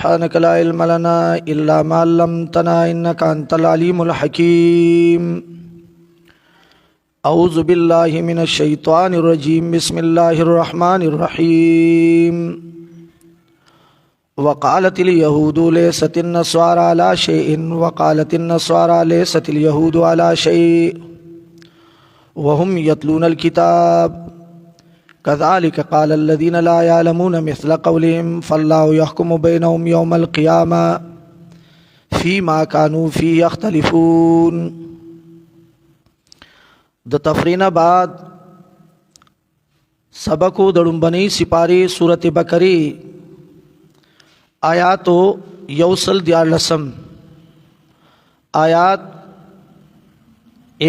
سبحانك لا علم لنا إلا ما علمتنا إنك أنت العليم الحكيم أعوذ بالله من الشيطان الرجيم بسم الله الرحمن الرحيم وقالت اليهود ليست النصارى على شيء وقالت النصارى ليست اليهود على شيء وهم يتلون الكتاب كذلك قال الذين لا يعلمون مثل قولهم فالله يحكم بينهم يوم القيامة فيما كانوا فيه يختلفون. د تفرینا بعد سبقو دړمبنی سپاری سورت بقره آیاتو یوسل دیارلسم آیات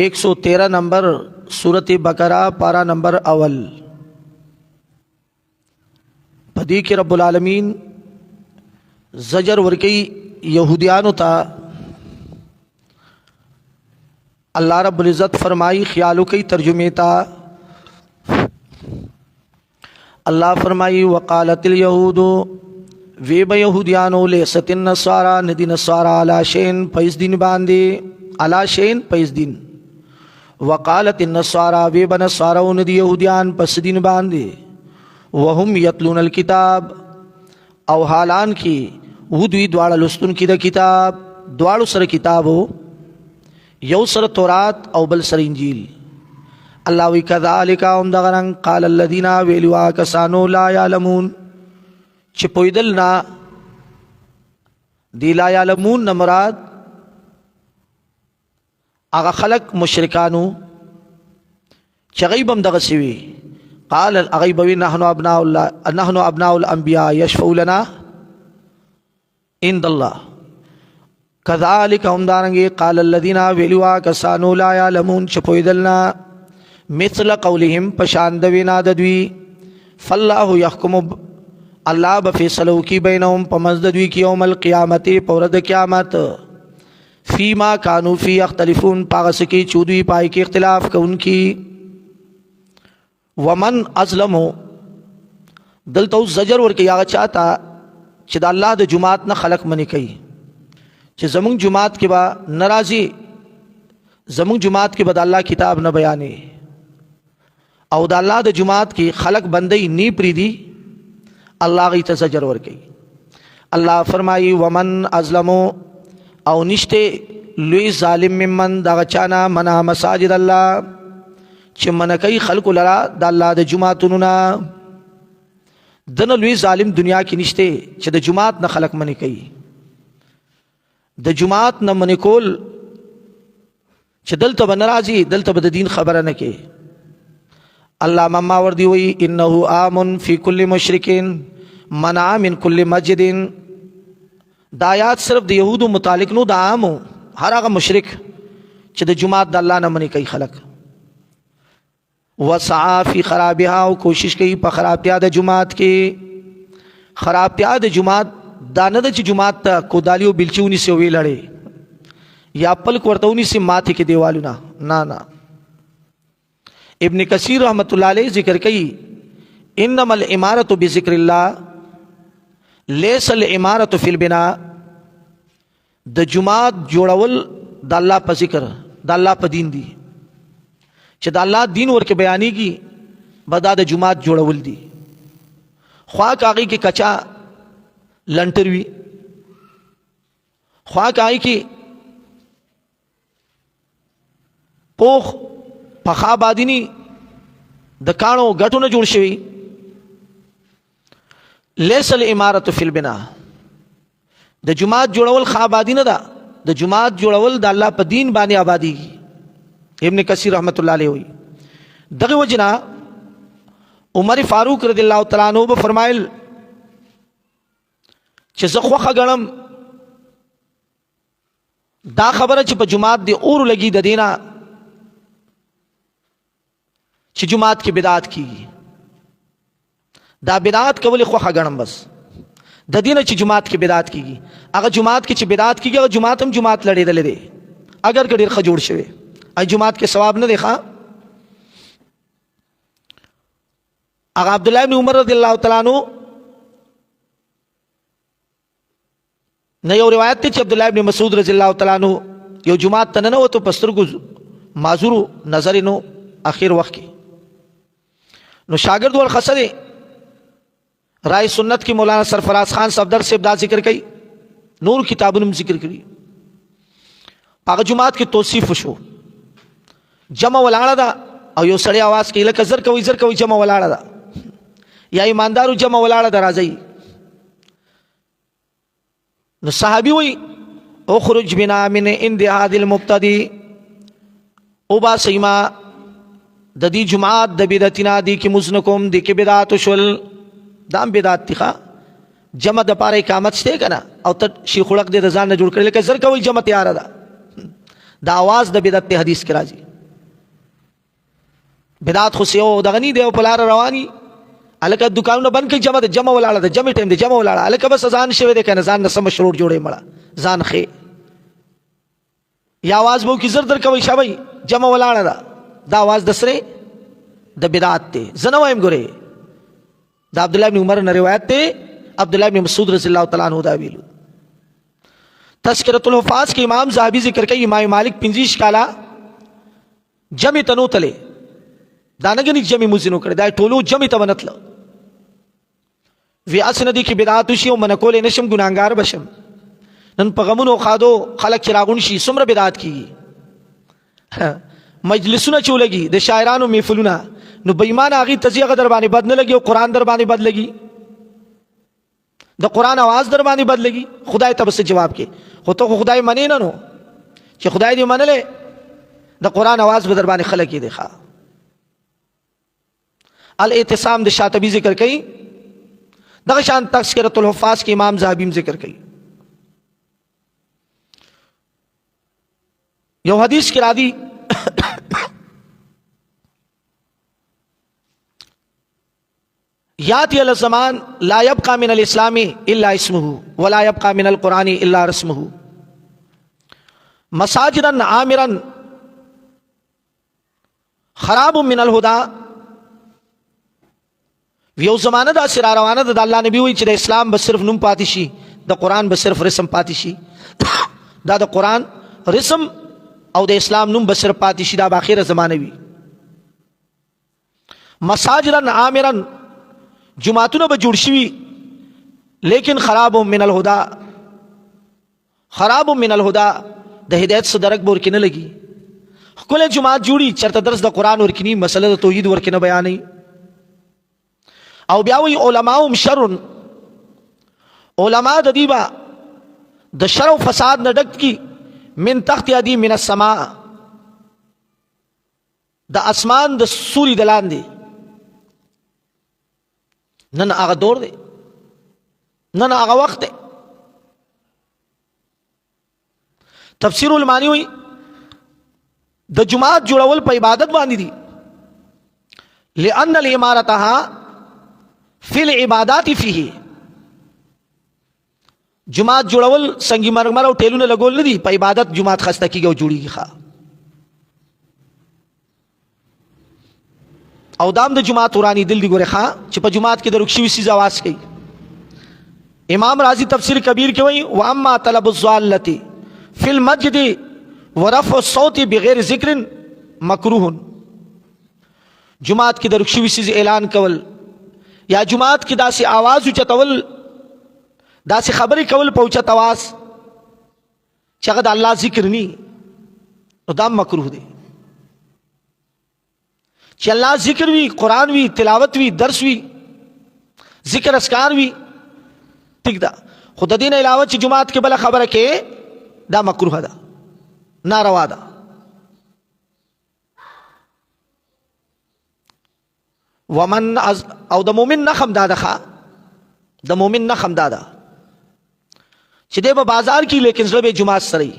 113 نمبر سورت بقرہ پارا نمبر اول. پدی کے رب العالمین زجر ورکی یہودیانو تا. اللہ رب العزت فرمائی خیالو کی ترجمے تا. اللہ فرمائی وقالت الیہود ویب یہودیانو لیست النصارى ندی نصارى علا شین پیس دین باندے علا شین پیس دین. وقالت النصارى ویب نصارى ندی یہودیان پس دین باندے. وهم یتلون الکتاب او حالان کی وہ دوی دوارا لستن کی دا کتاب دوارو سر کتابو یو سر تورات او بل سر انجیل. اللہ وی کذالک اندغرن قال الذین ویلوا کسانو لا یعلمون چھ پویدلنا دی لا یعلمون نمراد آغا خلق مشرکانو چھ غیبم دغسوی قال اغیبوی نحنو ابناء الانبیاء یشفعو لنا عند اللہ. کذالک ہم دارنگی قال الذین ویلوا کسانو لا یعلمون چپویدلنا مثل قولهم پشاندوینا ددوی فاللہ یحکم اللہ بفیصلو کی بینهم پمزدوی کی یوم القیامت پورد قیامت فیما کانو فی اختلفون پاغسکی چودوی پائی کی اختلاف کا ان کی. ومن ازلمو دلتا زجر ورکی آغا چاہتا چھ دا اللہ دا جماعت نا خلق منی کئی چھ زمون جماعت کے با نرازی زمون جماعت کے با دا اللہ کتاب نہ بیانے او دا اللہ دا جماعت کی خلق بندی نی پریدی اللہ غی تزجر ورکی. اللہ فرمائی ومن ازلمو او نشتے لوی ظالم ممن دا غچانا منا مساجد اللہ چھ منکی خلق لرا دا اللہ دا جماعتنونا دن لوی ظالم دنیا کی نشتے چھ دا جماعت نا خلق منی کئی دا جماعت نا منی کول چھ دلتا بنرازی دلتا با دین خبر نکے. اللہ مما وردی ہوئی انہو آمن فی کل مشرکین منع من کل مسجدین. دا آیات صرف دا یہودو متعلق نو دا آمو ہر آغا مشرک چھ دا جماعت دا اللہ نا منی کئی خلق وسعا فی خرابها و کوشش کی پا خرابتیا دا جماعت کی. خرابتیا دا جماعت دانا دا چی جماعت تا کودالیو بلچیونی سے ہوئی لڑے یا پل کورتونی سے ماتھی کے دیوالو نا. ابن کثیر رحمت اللہ علیہ ذکر کئی انما الامارت بذکر اللہ لیس الامارت فی البناء. دا جماعت جوڑول دا اللہ پا ذکر دا اللہ پا دین دی چھ دا اللہ دین ورکے بیانی کی بدا دا جماعت جوڑول دی. خواہ کاغی کی کچا لنٹروی خواہ کاغی کی پوخ پخا بادینی دا کانو گٹو نہ جوڑ شوی. لیس الامارت فی البناء دا جماعت جوڑول خواه آبادی نہ دا جماعت جوڑول دا اللہ پا دین بانی آبادی کی. ابن کثیر رحمت اللہ علیہ ہوئی دغی وجنا عمر فاروق رضی اللہ تعالیٰ عنہ فرمائل چھ زخوخ گرم دا خبر چھ پا جماعت دی اور لگی دا دینا چھ جماعت کی بدعات کی دا بدعات کولی خوخ گرم بس دا دینا چھ جماعت کی بدعات کی اگر جماعت کی چھ بدعات کی اگر جماعت ہم جماعت لڑے دلے دے اگر کدیر خجوڑ شوے ای جماعت کے ثواب نہ دیکھا. اگر عبداللہ بن عمر رضی اللہ تعالیٰ عنہ نه یو روایت دی چې عبد الله ابن مسعود رضی الله تعالی عنہ یو جمعات ته نه وته پسترګو معذور نظر نو اخر وخت کې نو شاګرد ور خسره رائے سنت کی مولانا سرفراز خان صفدر سے دا ذکر کئی نور کتابوں میں ذکر کری هغه جمعات کې توصیف شو جمع ولاړه دا او یو سړی आवाज کوي لکه زر کوي جمع ولاړه دا یا ایماندارو جمع ولاړه دا راځي نو صحابي وي اخرج بنا من عند هذه المبتدی او با سیما د دې جمعات د بدعتنا دي کې مزنکم دي کې بدعت شول دام بدعت تخا جمع د پاره اقامت شته کنه او ته شیخ خلق دې رضان نه جوړ کړل لکه زر کوي جمع تیار ده دا आवाज د بدعت ته حدیث کې راځي بدعت خو سیو دغنی دی په لار رواني الکه دکانونه بند کړي جمع د جمع ولاړه د جمع ټیم دی جمع ولاړه الکه بس ځان شوی دی کنه ځان نه سم مشروع جوړې مړه ځان خې یا आवाज وو کی زر در کوي شابه جمع ولاړه دا आवाज د سره د بدعت ته زنه وایم ګوره دا عبد الله ابن عمر نے روایت ته عبد الله ابن مسعود رضی الله تعالی عنہ دا ویلو تذکرۃ الحفاظ کے امام زاہبی ذکر کئی امام مالک 25 کالا جمع تنو تله دانګنی جمع مزینو کړه دا ټولو جمع ته ونتل وی اسندی کی بدعت شی او منکول نشم ګناګار بشم نن پغمونو خادو خلق چراغون شي سمره بدعت کی مجلسونه چولګي د شاعرانو محفلونه نو بېمان اغي تزیغه در باندې بد نه لګي او قران در باندې بد لګي د قران आवाज در باندې بد لګي خدای ته بس جواب کې خو ته خدای منې نه نو چې خدای دې منلې د قران आवाज به در باندې خلک دي ښا الاعتصام د شاطبی ذکر کړي دغه شان تذکرۃ الحفاظ کې امام زاهبی ذکر کړي یو حدیث کې راځي یاتی الزمان لا يبقى من الاسلام الا اسمه ولا يبقى من القران الا رسمه مساجدا عامرا خراب من الهدى یو زمانه دا سر روانه د الله نبی وی چې د اسلام به صرف نوم پاتې شي د قران به صرف رسم پاتې شي دا د قران رسم او د اسلام نوم به صرف پاتې شي دا په اخره زمانه وی مساجدا عامرا جماعتونه به جوړ شي لیکن خراب من الهدى خراب من الهدى د هدایت سره درک بور کې نه لګي خپل جماعت جوړي چرته درس د قران ورکني مسله د توحید ورکنه بیانې او بیا وی علماء شر علماء د دیبا د شر او فساد نه ډک کی من تحت یدی من السماء د اسمان د سوري دلان دی نن هغه دور دی نن هغه وخت دی تفسیر المانی وی د جماعت جوړول په عبادت باندې دي لأن الامارتها فی العبادات فيه جماعت جوړول سنگي مرمر او ټیلونه لګول نه دي په عبادت جماعت خسته کیږي او جوړیږي ښا او دام د جماعت ورانی دل دی ګوره ښا چې په جماعت کې د رخصوي سي आवाज کوي امام رازی تفسیر کبیر کې وایي واما طلب الضالة فی المسجد ورفع الصوت بغیر ذکر مکروه جماعت کې د رخصوي سي اعلان کول یا جماعت کې داسې आवाज اوچتول داسې خبرې کول په اوچت आवाज چې هغه د الله ذکر ني نو دا مکروه دی چې الله ذکر وی قران وی تلاوت وی درس وی ذکر اسکار وی ٹھیک دا خود دین علاوه چې جماعت کې بل خبره کې دا مکروه ده ناروا ده ومن او د مؤمن نخم داده د مؤمن نخم داده چې د بازار کې لیکن زړه به جماعت سره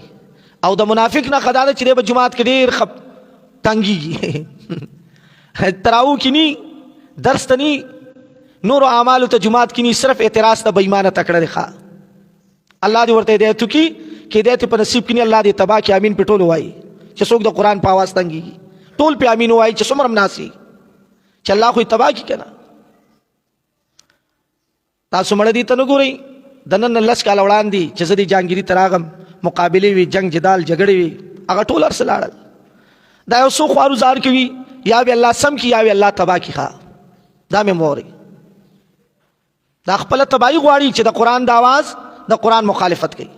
او د منافق نه خداده چې د جماعت کې ډیر خپ تنګي تراو کې ني درس تني نور اعمال ته جماعت کې ني صرف اعتراض ته بېمانه تکړه ښه الله دې ورته دې تو کې دې ته په نصیب کې الله دې تبا کې امين پټول وای چې څوک د قران په आवाज تنګي ټول په امين وای چې څومره مناسي چې الله خو تبا کی کنه تاسو مړ دي ته نه ګورئ د نن لس کاله وړاندې چې زه د جهانګیري ته راغم مقابلې وي جنگ جدال جګړې وي هغه ټول هر څه لاړل. دا یو څو خوارو زار کوي یا به الله سم کی یا به الله تبا کی ښه دا مې موري دا خپله تباهي غواړي چې د قرآن د آواز د قرآن مخالفت کوي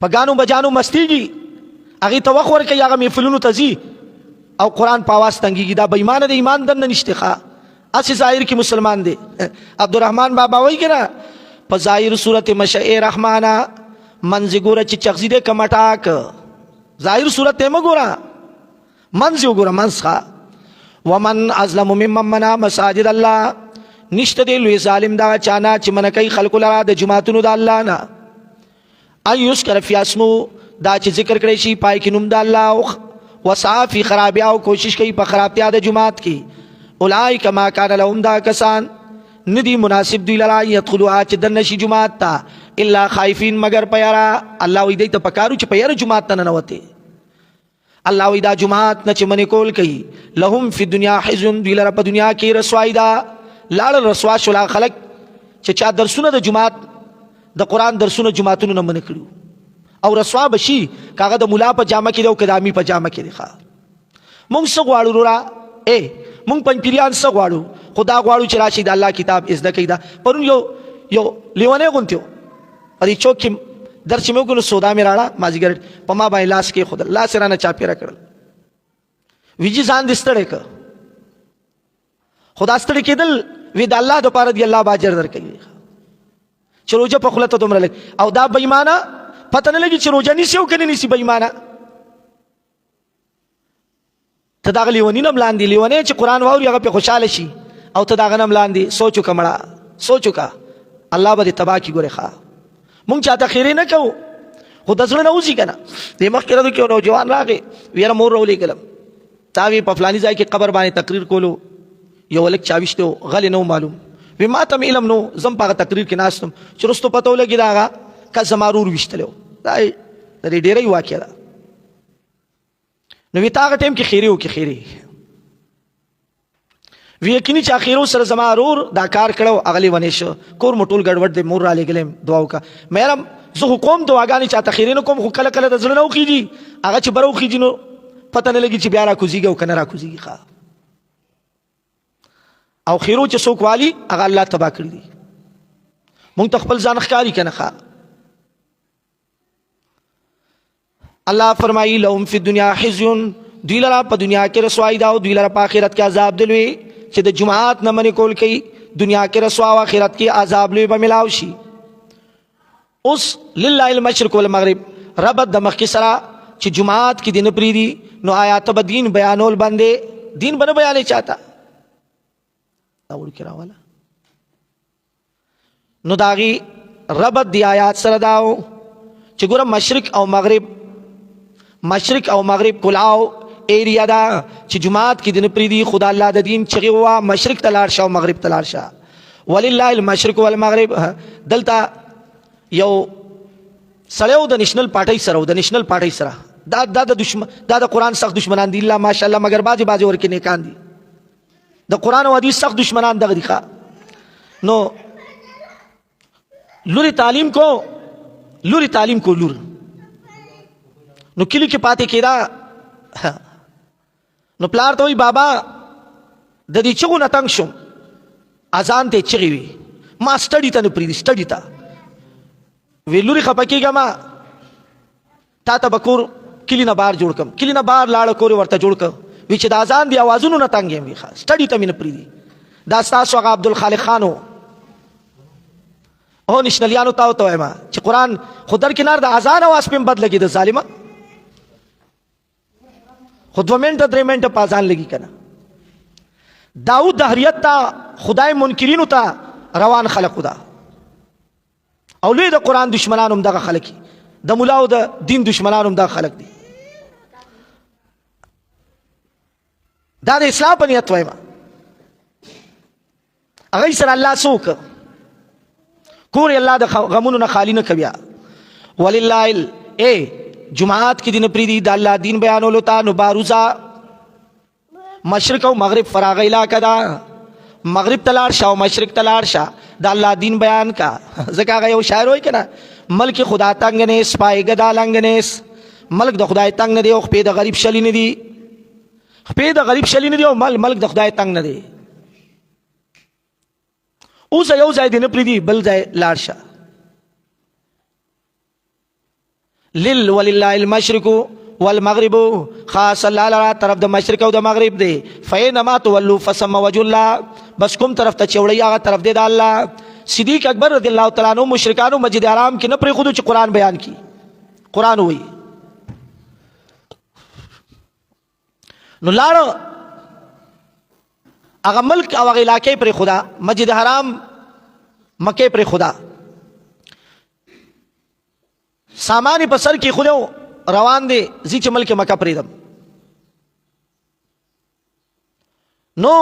په ګانو بجانو مستیږي هغې ته وخت ورکوي هغه محفلونو ته ځي او قرآن په آواز تنګېږي دا بې ایمانه د ایمان دننه نشته ښه هسې ظاهر کې مسلمان دی. عبدالرحمن بابا وایي که نه په ظاهر صورت مشع رحمانه منځ ګوره چې چغزي دی که مټاک ظاهر صورت ته مه ګوره منځ یې وګوره منځ ښه. ومن ازلم ممن منع مساجد الله نشته دی لوی ظالم دا چانا چې منع کوي خلکو لره د جماعتونو د الله نه ان یذکر فی اسمه دا چې ذکر کړی شي پای کې نوم د الله وسعی فی خرابیا او کوشش کوي په خرابتیا د جماعت کې اولئک ما کان لهم دا کسان ندی مناسب دی لرا یدخلوها چې دنه شي جماعت ته الا خائفین مگر پیرا الله وی دی ته پکارو چې پیرا جماعت ته نه وته الله وی دا جماعت نه چې منی کول کوي لهم فی دنیا حزن دی لرا په دنیا کې رسوایی دا لاړ رسوا شولا خلق چې چا درسونه د جماعت د قرآن درسونه جماعتونو نه منع کړو او رسوا بشي کاغه د مولا په جامه کې دی او کدامي په جامه کې دی ښه. مونږ څه غواړو وروره مونږ پنځپیریان څه غواړو خدا غواړو چې راشي د الله کتاب زده کوي. دا پرون یو لیونی غونتی و په دې چوک کې درس چې مې وکړو سودا مې راړه مازدیګر په ما باندې لاس کې خود لاس رانه چاپېره کړل ویجي ځان دې ستړی که خدا ستړی کېدل وی د الله دپاره دی الله به اجر درکوي چې روژه په خوله ته دومره لګ او دا بېایمانه پته نه لګي چې روژه نیسي او که نه نیسي بېایمانه ته د هغه لیوني نه م لاندې لیونی چې قرآن واوري هغه پې خوشحاله شي او ته د هغه نه م لاندې سوچ وکړه مړه سوچ وکړه الله به دې تباه کړي ګورې ښه مونږ چاته خیرې نه کوو خو د زړه نه وځي که نه دې مخکې ردو کې یو نوجوان راغی ویره مور راولېږلم تا وی په فلاني ځای کې قبر باندې تقریر کولو یو هلک چاویشته و غلی نه معلوم وی ما ته م علم نو زم په هغه تقریر کې ناستم چې وروستو پته ولګي د هغه کس زما ورور ویشتلی و دا د دې ډېرۍ واقع ده نو وی ته هغه ټایم کې خیرې وکړې خیرې وی یقیني چې اخیرو سره زما ورور دا کار کړی و هغه لیونی شو کور مو ټول ګډوډ دی مور رالېږلی یم دعا وکړه مېرم زه خو کوم دعاګانې چاته خیرې نه کوم خو کله کله د زړه نه وخېږي هغه چې بره وخېږي نو پته نه لګي چې بیا راکوزېږي او که نه راکوزېږي ښه او خیرو چې څوک والي هغه الله تباه کړي دي مونږ ته خپل ځان ښکاري که نه ښه. الله فرمایي لهم فی الدنیا خزي دوی لره په دنیا کې رسوایی ده او دوی لره په آخرت کې عذاب دی لوی چې د جماعت نه منې کول کوي دنیا کې رسوا او آخرت کې عذاب لوی به ملاو شي. اوس لله المشرق والمغرب ربط د مخکې سره چې جماعت کې دې نه پرېږدي نو آیا ته به دین بیانول باندې دین به نه بیانې چاته وړکې راواله نو د هغې ربط د آیات سره دا و چې ګوره مشرق او مغرب کلاو ایریا دا چې جماعت کې دې نه پرېږدي خو د الله د دین چغې ووه مشرق ته لاړ شه او مغرب ته لاړ شه ولله المشرق والمغرب. دلته یو سړی و د نیشنل پارټۍ سره دا د قرآن سخت دشمنان دي الله ماشاءالله مگر بعضې ورکې نیکان دي د قرآن او حدیث سخت دشمنان دغه دي ښه. نو لوري تعلیم کو لور نو کلی کې پاتې کېده نو پلار ته وایي بابا د دې چغو نه تنګ شوم اذان ته چغې وي ما سټډي ته نه پرېږدي سټډي ته وی لوري خفه کېږه ما تا ته به کور کلي نه بار جوړ کړم کلي نه بار لاړه کور ورته جوړ کړ وی چې د اذان دی اوازونو نه تنګ یم وي ښه سټډي ته مې نه پرېږدي دا ستاسو هغه عبدالخالق خان و هو نشنلیانو ته ورته وایم چې قرآن خو درکنار د اذان اواز پې هم بد لګېده ظالمه خو 2 منټه 3 منټه په اذان لګي که نه داود دهریت ته خدای منکرینو ته روان خلقو ده او لوی د قرآن دشمنان هم دغه خلک د ملا او د دین دشمنان هم دغه خلک دي دا د اسلام په نیت وایم هغوی سره الله څه وکړه کور الله د غمونو نه خالی نه کوي ولله جماعت کې دین پریدي د الله دین بیانولو ته نو باروزا مشرق او مغرب فراغ علاقه دا مغرب تلار شاه او مشرق تلار شاه دا اللہ دین بیان کا. ځکه هغه یو شاعر وایي کنه ملک خدا تنگ نیست پای گدا لنگ نیست. ملک د خدای تنگ نه دی او خپې د غریب شلی نه دی. خپې د غریب شلی نه دی او ملک د خدای تنگ نه دی. اوس یو ځای دی نه پرېږدي بل ځای لاړ شه. ولله المشرق والمغرب خاص الله لرا طرف د مشرق او د مغرب دی. فینما تولوا فثم وجه الله. بس کوم طرف ته چوړی هغه طرف دی د الله. صدیق اکبر رضی الله تعالی عنہ مشرکانو مسجد حرام کې نه پرېښودو چې قرآن بیان کی. قرآن وایي نو لاړه هغه ملک او هغه علاقې پرېښوده. مسجد حرام مکې پرېښوده. سامان په سر کې خودو روان دی زی چې ملک مکه پرېږدم. نو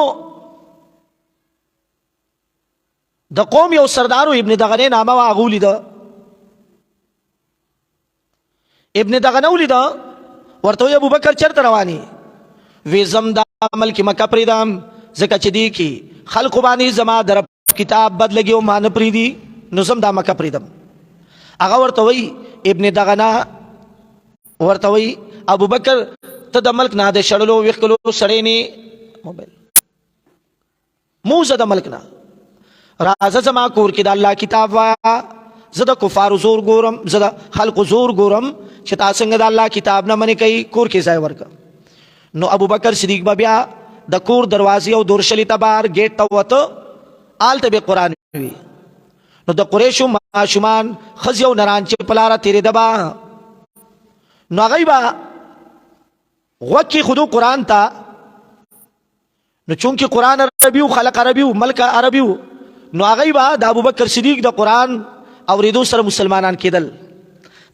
د قوم یو سردارو ابن دغنه نامه وا غولی ده. ابن دغنه ولیده ورته ابو بکر چرته رواني؟ وی زم دا ملک مکه پرېږدم ځکه چې دی کې خلقو باندې زما د رب کتاب بدلږي او ما نه پرېږدي نو زم دا مکه پرېږدم. هغه ورته وایي ابن دغنه ورته وایي ابو بکر ته د ملک نه د شړلو ویښکلو سړی نه موبایل موزه د ملک نه راځه زما کور کې د الله کتاب وایا. زه د کفارو زور ګورم زه د خلقو زور ګورم چې تا څنګه د الله کتاب نه منې کوي کور کې ځای ورکړه. نو ابو بکر صدیق به بیا د کور دروازې او دورشلي ته بهر ګیټ ته وته هلته به قرآن وي. نو د قریشو ماشومان ښځې او نران چې په لاره تېرېده به نو هغوی به غوږ کېښودو قرآن ته. نو چونکې قرآن عربي و خلق عربي و ملک عربي و نو هغوی به د ابوبکر صدیق د قرآن اورېدو سره مسلمانان کېدل.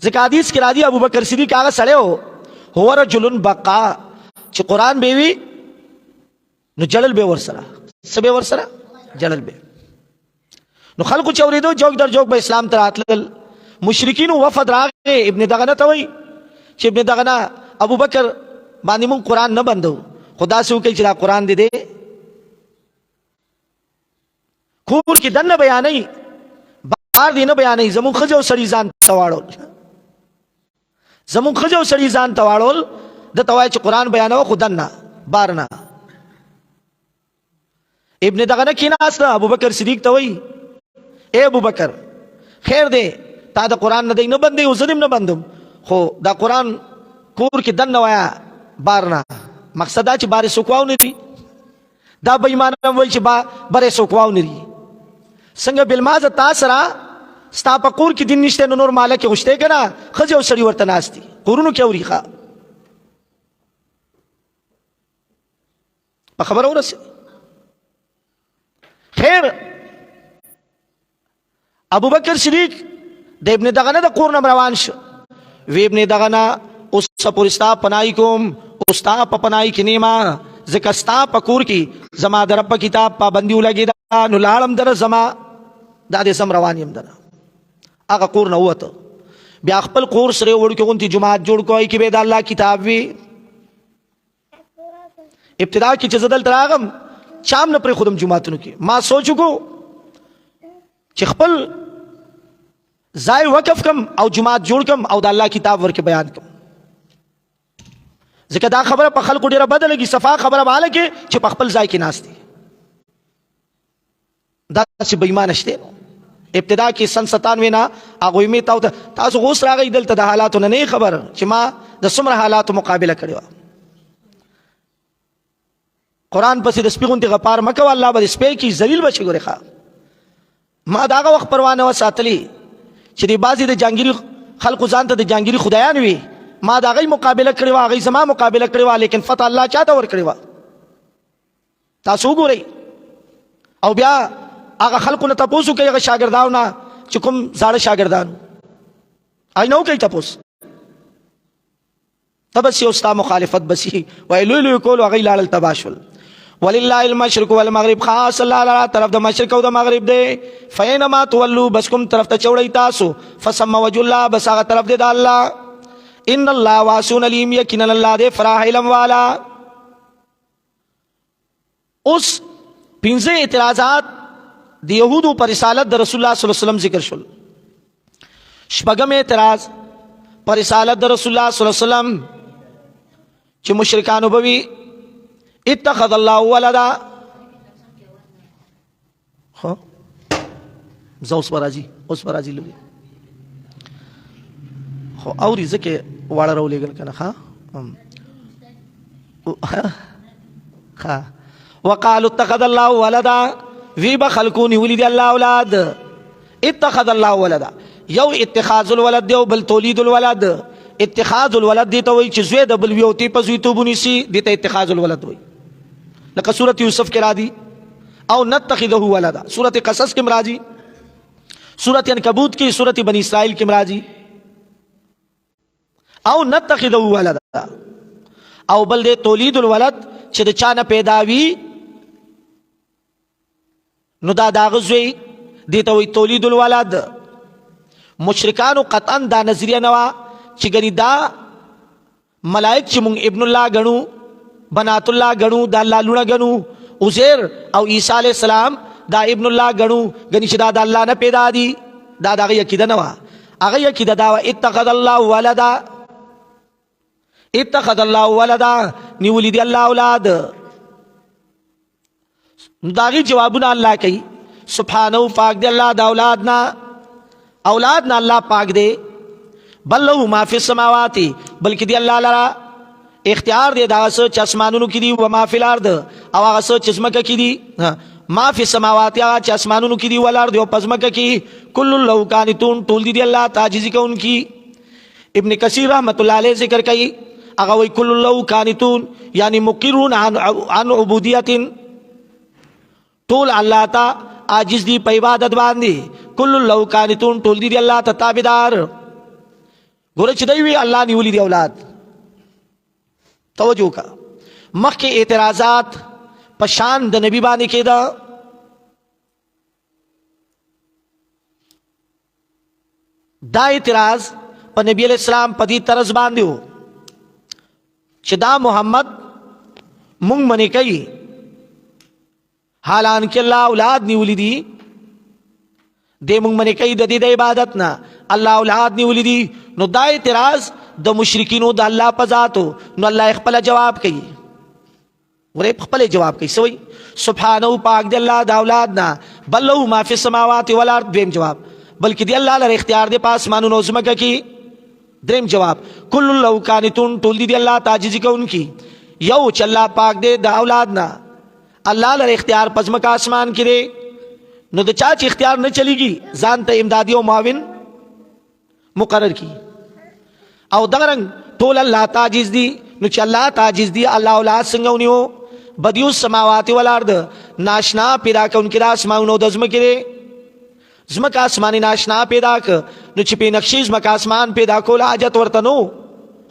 ځکه حدیث کې راځي ابوبکر صدیق هغه سړی و هو رجل بقا چې قرآن به وي نو جړل به ورسره څه به ورسره جړل به. نو خلکو چې اورېدو جوک در جوک به اسلام ته راتلل. مشرکینو وفد راغی ابن دغنه ته وایي چې ابن دغنه ابوبکر باندې مونږ قرآن نه بندو خو داسې وکړئ چې دا قرآن دې دی کور کې دننه بیانوي بهر دې نه بیانوي. زمونږ ښځې او سړي ځان ته واړول زمونږ ښځې او سړي ځان ته واړول ده ته وایي چې قرآن بیانوه خو دننه بهر نه. ابن دغنه کېناسته ابوبکر صدیق ته وایي اے ابوبکر خیر دی تا د قرآن نه دی نه بندوي او زه دې نه بندوم خو دا قرآن کور کې دننه وایه بهر نه. مقصد دا چې بارې څوک واونري. دا به ایمان وایي چې بارې څوک واونري. څنګه بالمازه تا سره ستا په کور کې دین نشته نو نور ماله کې غوښتې که نه ښځې او سړي ورته ناست دي کورونو کې اوري. ښه په خبره ورسېد. خیر ابوبکر صدیق د ابن دغنه د کور نه روان شو. وی ابن دغنه اوس پورې ستا پناهي کوم او ستا په پناهي کې نیما ځکه ستا په کور کې زما د رب کتاب پابندي ولګېده نو لاړم دره زما دا دې سم روان یم دره. هغه کور نه ووته بیا خپل کور سره وړوکې غوندې جومات جوړ کړو هغې کې به د الله کتاب وي. ابتدا کې چې زه دلته راغم چام نه پرېښودم جوماتونو کې. ما سوچ وکړو چې خپل ځای وقف کم او جومات جوړ کم او د الله کتاب ورکې بیان کم. ځکه دا خبره په خلکو ډېره بده لګي. صفا خبره به هله کې چې په خپل ځای کې ناست دي. داسې بې ایمانه شته. ابتدا کې سن 97 نه هغوی مې تاسو اوس راغئ دلته د حالاتو نه نه خبر چې ما د څومره حالاتو مقابله کړې وه. قرآن پسې د سپي غوندې غپار مه کوه الله به د سپی کړي ذلیل به شي. ګورې ښه ما د هغه وخت پروا نه وه ساتلې چې د بعضې د جانګیري خلکو ځان ته د جانګیري خدایان وي. ما د هغوی مقابله کړې وه هغوی زما مقابله کړې وه لیکن فتح الله چا ته ورکړې وه تاسو وګورئ. او بیا هغه خلکو نه تپوس وکړئ هغه شاګردانو نه چې کوم زاړه شاګردان هغوی نه وکړئ تپوس ته بس یو ستا مخالفت بسي وایي لوی لوی کولو هغوی لاړل تباه شول. ولله المشرق والمغرب خاص الله لرا طرف د مشرق او د مغرب دی. فینما تولوا بس کوم طرف ته چوړئ تاسو فثم وجه الله بس هغه طرف دی د الله. ان الله واسع علیم یقینا الله دی فراح علم والا. اوس پنځه اعتراضات د یهودو پر رسالت د رسول الله صلی الله علیه وسلم ذکر شول. شپږم اعتراض پر رسالت د رسول الله صلی الله علیه وسلم چې مشرکانو بوي اتخذ الله ولدا. خو زوس راځي اوس راځي لږ خو اوري ځکه واړه راولېږل کنه. ها وقالوا اتخذ الله ولدا وی بخلقونی ولید الله اولاد. اتخذ الله ولدا یو اتخاذ الولد دی او بل تولید الولد. اتخاذ الولد دی ته وای چې زوی د بل ویوتی په زوی توبونی سي دی ته اتخاذ الولد وای. لکه سورۃ یوسف کې را دي او نتخذه ولدا. سورۃ قصص کې راځي, سورۃ عنکبوت کې, سورۃ بنی اسرائیل کې راځي. او نتخذه ولدا او بل دی تولید الولد چې د چا نه پیدا وي نو دا داغه زوی دی ته وای تولید الولد. مشرکانو قطعا دا نظریه نه وا چې ګنې دا ملائک چې مونږ ابن الله ګڼو, بنات الله ګڼو, دا الله لونه ګڼو, عزیر او عیسی علیہ السلام دا ابن الله ګڼو, ګنې چې دا د الله نه پیدا دي. دا دغه عقیده نه وا. هغه عقیده دا اتخذ الله ولدا, اتخذ الله ولدا نیولی دی الله اولاد. داغي جوابونه الله کوي سبحانه پاک دی الله دا اولاد نه, اولاد نه الله پاک دی. بل له ما فی السماوات بلکې دی الله لرا اختیار دی دا څه چې اسمانونو کې دي و ما فی الارض او هغه څه چې زمکه کې دي. ما فی السماوات هغه چې اسمانونو کې دي ولارض او پزمکه کې کل له قانتون ټول دی الله تعجزی کوونکی. ابن کثیر رحمت الله علیه ذکر کوي هغه وی کل له قانتون یعنی مقرون عن عبودیت, ټول الله تا عاجز دی په عبادت باندې. کل له قانتون ټول دی الله ته تابعدار. ګوره چې دی وی الله نیولی دی اولاد. توجه کا مخکې اعتراضات په شان د نبی باندې کېده, دا اعتراض په نبی علیہ السلام په دې طرز باندې و چې دا محمد مونږ منې کوي حالانکه الله اولاد نیولی دي. دې مونږ منې کوي د دې د عبادت نه الله اولاد نیولی دي. نو دا اعتراض د مشرکینو د الله په ذاتو. نو الله خپل جواب کوي, ورې خپل جواب کوي سوی سبحانه پاک دی الله د اولاد نه. بل له ما فی السماوات والارض دویم جواب, بلکې دی الله لپاره اختیار دی په اسمانونو زمکه کې. دریم جواب کل له قانتون ټول دی الله تعجزی کوونکی. یو چې الله پاک دی د اولاد نه, الله لپاره اختیار پزمکه اسمان کې دی. نو د چا چې اختیار نه چلیږي ځان ته امدادي او معاون مقرر کی. او دغه رنګ ټول الله تعجز دی. نو چې الله تعجز دی الله اولاد څنګه ونیو؟ بدیو السماوات والارض ناشنا پیدا کونکي د اسمانونو د ځمکې دی. ځمکه اسماني ناشنا پیدا ک نو چې په نقشې ځمکه اسمان پیدا کول حاجت ورته نو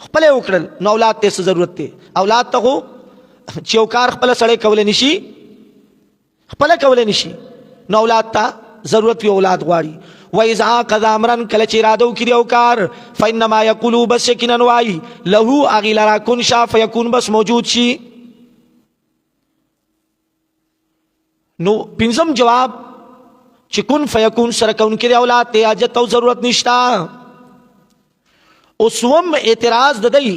خپل وکړل. نو اولاد ته څه ضرورت دی؟ اولاد ته خو چې یو کار خپل سړی کول نشي, خپل کول نشي, نو اولاد ته ضرورت وی اولاد غواړي. وَإِذَا قَضَىٰ أَمْرًا کله چې اراده وکړي یو کار فإنما يقول بس یقینا وایي له هغې لره کن شا فیکون بس موجود شي. نو پنځم جواب چې کن فیکون سره کوونکی دی اولاد ته حاجت او ضرورت نشته. اوسوم اعتراض د دی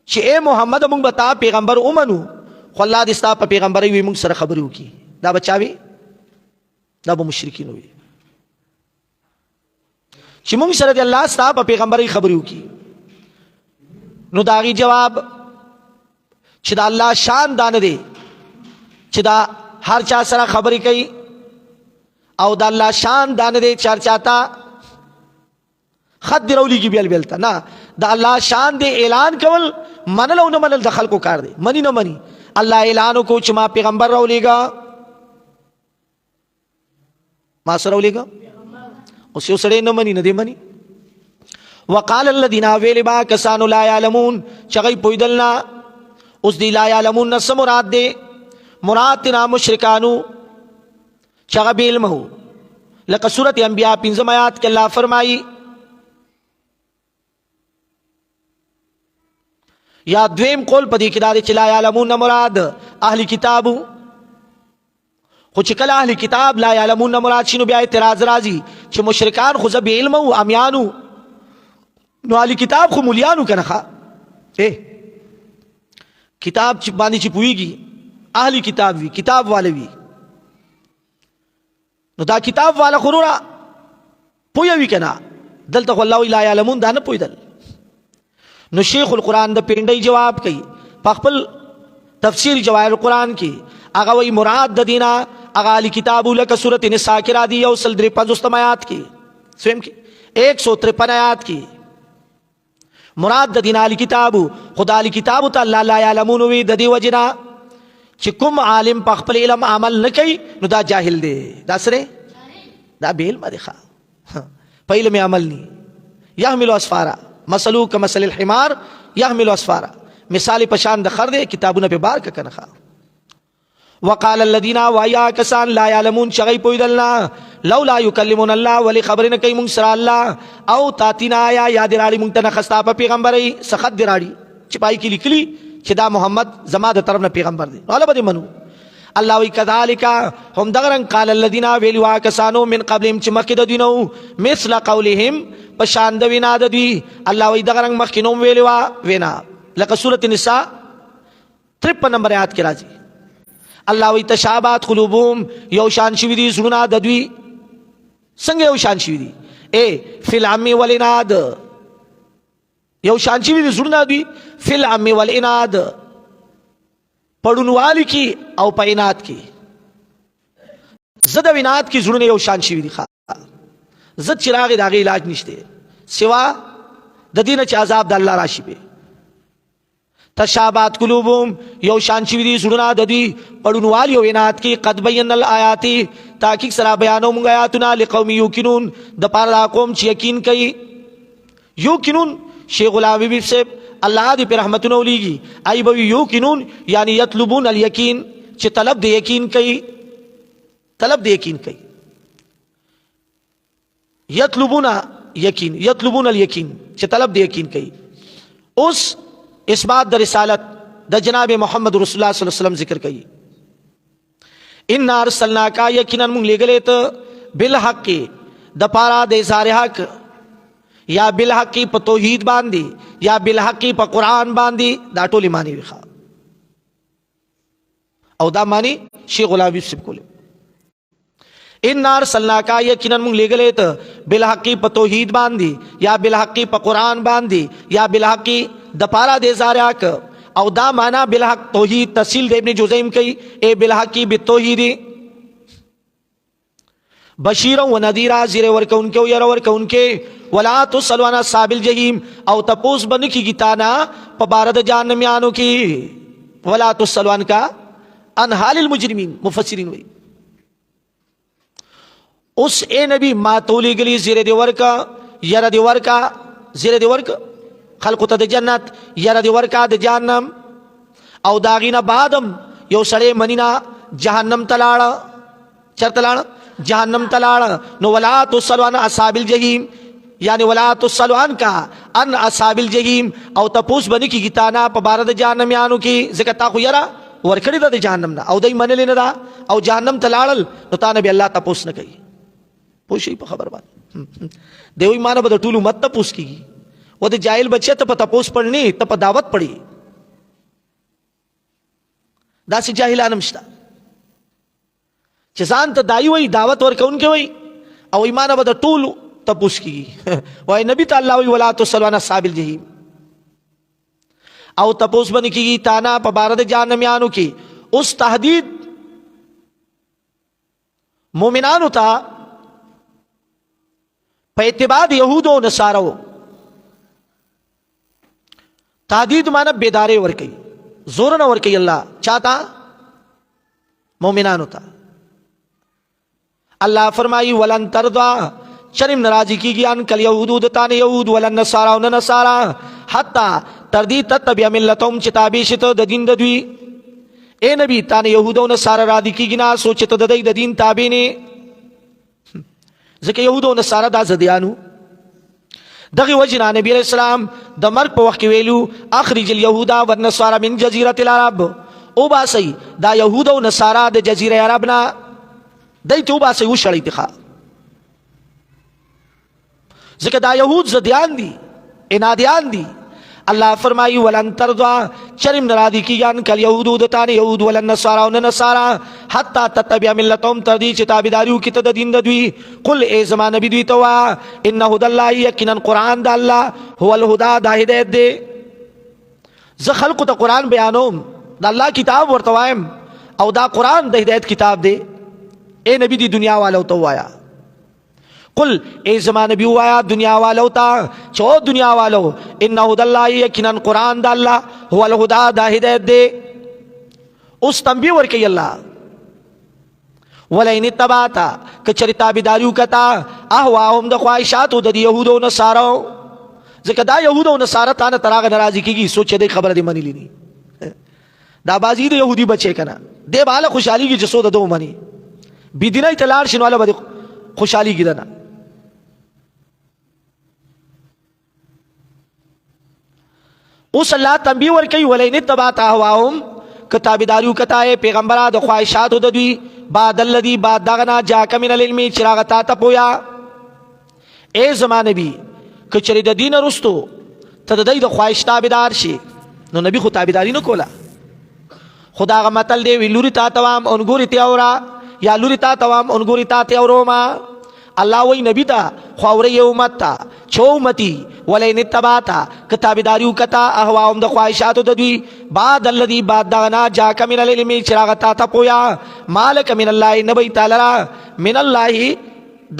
چې اے محمد موږ به تا پیغمبر ومنو خو الله دې ستا په پیغمبرۍ وي موږ سره خبرې وکړي. دا به چا وي؟ دا به مشرکین وي چې موږ سره د الله ستا په پیغمبرۍ خبرې وکړي. نو د هغې جواب چې د الله شان دا نه دی چې دا هر چا سره خبرې کوي, او د الله شان دا نه دی چې هر چاته خط دی راولیږي بیل بیل ته. نه, د الله شان دی اعلان کول, منل او نه منل د خلکو کار دی. منی نه منی الله اعلان وکړو چې ما پیغمبر راولیږه, ما سره راولیږه. اوس یو سړی نه مني نه دی مني. وقال الذين ویل با کسانو لا يعلمون چې هغوی پوهېدل نه. اوس دی لا يعلمون نه څه مراد دی؟ مراد تینا مشرکانو چې هغه بې علمه وو. لکه سورت انبیاء 5 آیات کې الله فرمایي یا دویم قول په دې کې دا دی چې لا يعلمون نه مراد اهل کتابو, خو چې کله اهل کتاب لا یعلمون مراد شنو بیا اعتراض راځي چې مشرکان خو ذ علم او امیانو نو اهل کتاب خو مولیانو کنه کتاب چې باندې چې پويږي اهل کتاب وی کتاب والے وی نو دا کتاب والا خورورا پوي کنه دلته الله لا یعلمون دا نه پویدل نو شیخ القرآن د پینډي جواب کوي په خپل تفسیر جواهر القرآن کې هغه وی مراد د دینا هغه ال کتاب لک سورۃ النساء کې را دی او سل 53 آیات کې سویم کې 153 آیات کې مراد د دینا ال کتاب خدا ال کتاب تعالی لا یعلمون وی د دی وجنا چې کوم عالم په خپل علم عمل نه کوي نو دا جاهل دی دا سره دا بیل مدخه په علم عمل ني يحمل اسفارا مثلو كمثل الحمار يحمل اسفارا مثال پشان د خر دی کتابونه په بار کنه وقال الذين ويا كسان لا يعلمون شغي پویدلنا لولا يكلمون الله ولي خبرنا کوي مونږ سره الله او تاتینا یا یاد راړي مونږ ته خستا په پیغمبري سخت دی راړي چې پای کې لیکلي چې دا محمد زما د طرف نه پیغمبر دی غلبه دي منو الله وی کذالک هم دغرن قال الذين ویلوا کسانو من قبلهم چې مکه د دینو مثل قولهم پشان د وینا د دی الله وی دغرن مخکینوم ویلوا وینا لکه سورۃ النساء 53 نمبر آیات کې راځي الله وی تشابهات قلوبهم یو شان شوی دي زړه د دوی څنګه یو شان شوی دي فی العم والاناد یو شان شوی دي زړه دوی فی العم والاناد پړونوالی کی او پاینات کی زد وینات کی زړه یو شان شوی دي زد چراغ داغه علاج نشته سوا د دینه چې عذاب د الله راشي به تشابهات قلوبهم یو شان شوی دي زړه د دوی پړونوالی او وینات کی قد بین الآیات تحقیق سره بیانو موږ آیاتنا لقوم یوقنون د پاره قوم چې یقین کوي یوقنون شیخ غلام حبیب صاحب الله دې پر رحمتونو ولېږي ای به یوقنون یعنی یطلبون الیقین چې طلب د یقین کوي طلب د یقین کوي یطلبون یقین یطلبون الیقین چې طلب د یقین کوي اوس اثبات د رسالت د جناب محمد رسول الله صلی الله علیه وسلم ذکر کوي ان ارسلناک یقینا موږ لګلې ته بالحق د پارا د اظهار حق یا بالحق په توحید باندې یا بالحق په قران باندې دا ټول معنی وخا او دا معنی شیخ غلام حبیب صاحب کوله ان ارسلناک یقینا موږ لګلې ته بالحق په توحید باندې یا بالحق په قران باندې یا بالحق د پارا د اظهار حق او دا معنی بالحق توحید تفصیل د ابن جوزیم کوي اے بالحق بالتوحید بشیرا و نذیرا زیر ورکونکو ير ورکونکو ولا تسلوا عن اصحاب الجحیم او تپوس بن کی گتانا په بارد جهنميانو کی ولا تسلوا عن کا ان حال المجرمین مفسرین وی اس اے نبی ما تولی گلی زیر دی ورکا یر دی ورکا زیر دی ورکا خلق ته د جنت یر دی ورکا د جهنم او داغینا بعدم یو سړی منینا جهنم تلاړه چرته لاړه جهنم تلاړه نو ولا تسلوا عن اصحاب الجحیم یعنی ولا تسلوا عن کا ان اصحاب الجحیم او تپوس بنی کی گتانا په بار د جهنميانو کی زکه تا خو یرا ورکړی د جهنم نه او دای منل نه دا او جهنم تلاړل نو تا نبی الله تپوس نه کوي پوښي په خبر باندې دوی مانه به ټول امت تپوس کیږي و د جاهل بچه ته په تپوس پړنی ته په دعوت پړي دا سي جاهلانم شته چې ځان ته دای وای دعوت ورکونکي وای او ایمان به د ټول تپوس کیږي وای نبی تعالی وی ولا تسلوا عن اصحاب الجحیم او تپوس باندې کیږي تانا په بارد جهنميانو کې اوس تهدید مومنانو ته په اتباع يهود او نصارو تهدید معنی بیداری ور کوي زور نه ور کوي الله چاته مومنانو ته الله فرمایي ولن ترضا شرم ناراضی کیږي ان کل یهود دتان یهود ولن نصارا او نصارا حتا تردی تتبع ملتهم چې تابع شته د دین د دوی اے نبی تان یهود او نصارا را دي کیږي نه سوچته د دین تابع نه ځکه یهود او نصارا د زديانو دغه وجنا نبی علیہ السلام د مرګ په وخت ویلو اخرج اليهود والنصارى من جزيره العرب او باسی دا یهود او نصارا د جزیره عرب نه دای ته وباسئ وشړئ تخا ځکه دا یهود زدیان دي انادیان دي. اللہ فرمائی ولن ترضا چرم نرادی کی جان کل یہود دتان یہود ولن نصارا ون نصارا حتی تتبع ملتهم تردی چه تابداریو کی تد دین دوی. قل اے زمان نبی دوی توا ان هدى اللہ یقینا قرآن دا اللہ هو الهدى دا ہدایت دے. ز خلق تا قرآن بیانوم دا اللہ کتاب ورتوائم او دا قرآن دا ہدایت کتاب دے. اے نبی دی دنیا والا توایا قل اے زمان نبی وایا دنیا والو تا چو دنیا والو ان هدى اللہ یقینا قرآن دا اللہ هو الهدى دا ہدایت دے. اس تنبیہ ورکی اللہ ولئن اتبعتا کچری تابعداریو کتا اهواهم د خواہشاتو د یهودو نصارو ځکه دا یهودو نصارا تا نه تراغ ناراضی کیږي سوچ دې خبره دې منی لینی دا بازی د یهودی بچے کنا دې بالا خوشحالی کی جسو د دو منی بيدینه تلار شنو والا بده خوشحالی کی دنا. اس اللہ تنبیہ ورکی ولئن اتبعت اهواهم کتابداریو کتائے پیغمبرہ د خواہشاتو د دوی بعد الذی بعد دغنا جاک من العلم چراغتا تا پویا. اے زمان نبی کچری د دین رستو ته د د خواہش تابعدار شي نو نبی خو تابعداری نه کولا. خدا غ متل دی وی لوري تا توام انګوري تی اورا یا لوري تا توام انګوري تا تی اوروما. اللہ وی نبی تا خواوری امت تا چو امتی ولئن اتبعتا کتابداریو کتا اهواهم د خواہشاتو د دوی بعد الذی بعد دغنا جاک من العلم چراغتا تا پویا مالک من اللہ نبی تعالی من اللہ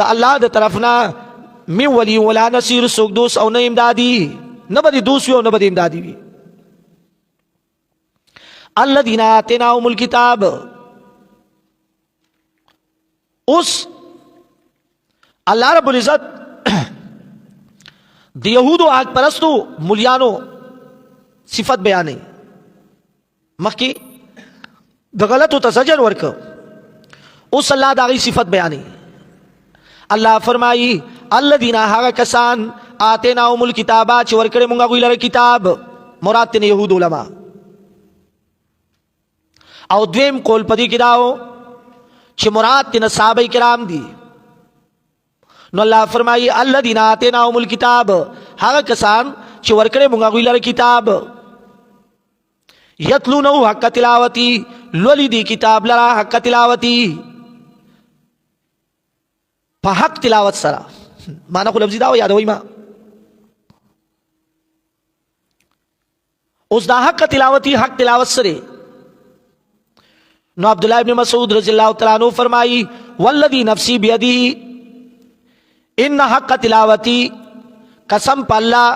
د اللہ د طرفنا من ولی ولا نصیر سوک دوست او نه امدادی نه بدی دوست وی او نه بدی امدادی وی. الذین آتیناهم الکتاب اس اللہ رب العزت د یہودو حق پرستو ملیانو صفت بیانے مخی د غلطو تزجر ورک اس اللہ داغی صفت بیانے. اللہ فرمائی الذین هغه کسان آتیناهم الکتاب چې ورکړې مونږه غوی لره کتاب مراد تن یهود علما او دویم قول پدی کې داو چې مراد تن صحابه کرام دي. نو اللہ فرمائی الذین آتیناهم الکتاب هغه کسان چې ورکړې مونږه غوی لره کتاب یتلونه حق تلاوتی لولی دی کتاب لرا حق تلاوتی په حق تلاوت سره معنی خو لفظی دا یادوي ما اوس دا حق تلاوتی حق تلاوت سره نو عبداللہ ابن مسعود رضی اللہ تعالیٰ عنہ فرمائی والذی نفسی بیدی ان حق تلاوتی قسم پا اللہ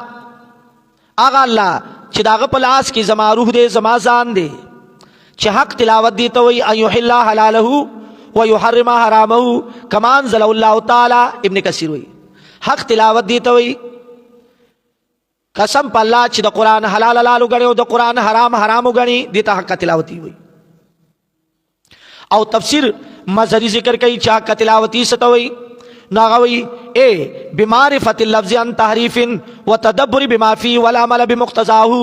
آغا اللہ چی داغ پلاس کی زما روح دے زما زان دے چی حق تلاوت دیتا وی ان یحل حلالہو و یحرم حرامہو کمان ذل اللہ تعالی. ابن کثیر وی حق تلاوت دیتا وی قسم پا اللہ چی دا قرآن حلال حلالو گنے و دا قرآن حرام حرامو گنے دیتا حق تلاوتی وی. او تفسیر مظہری ذکر کئی چی حق تلاوتی ستوئی ناغوی اے بمعرفت اللفظ عن تحریف و تدبر بما فی والعمل بمقتضاہو.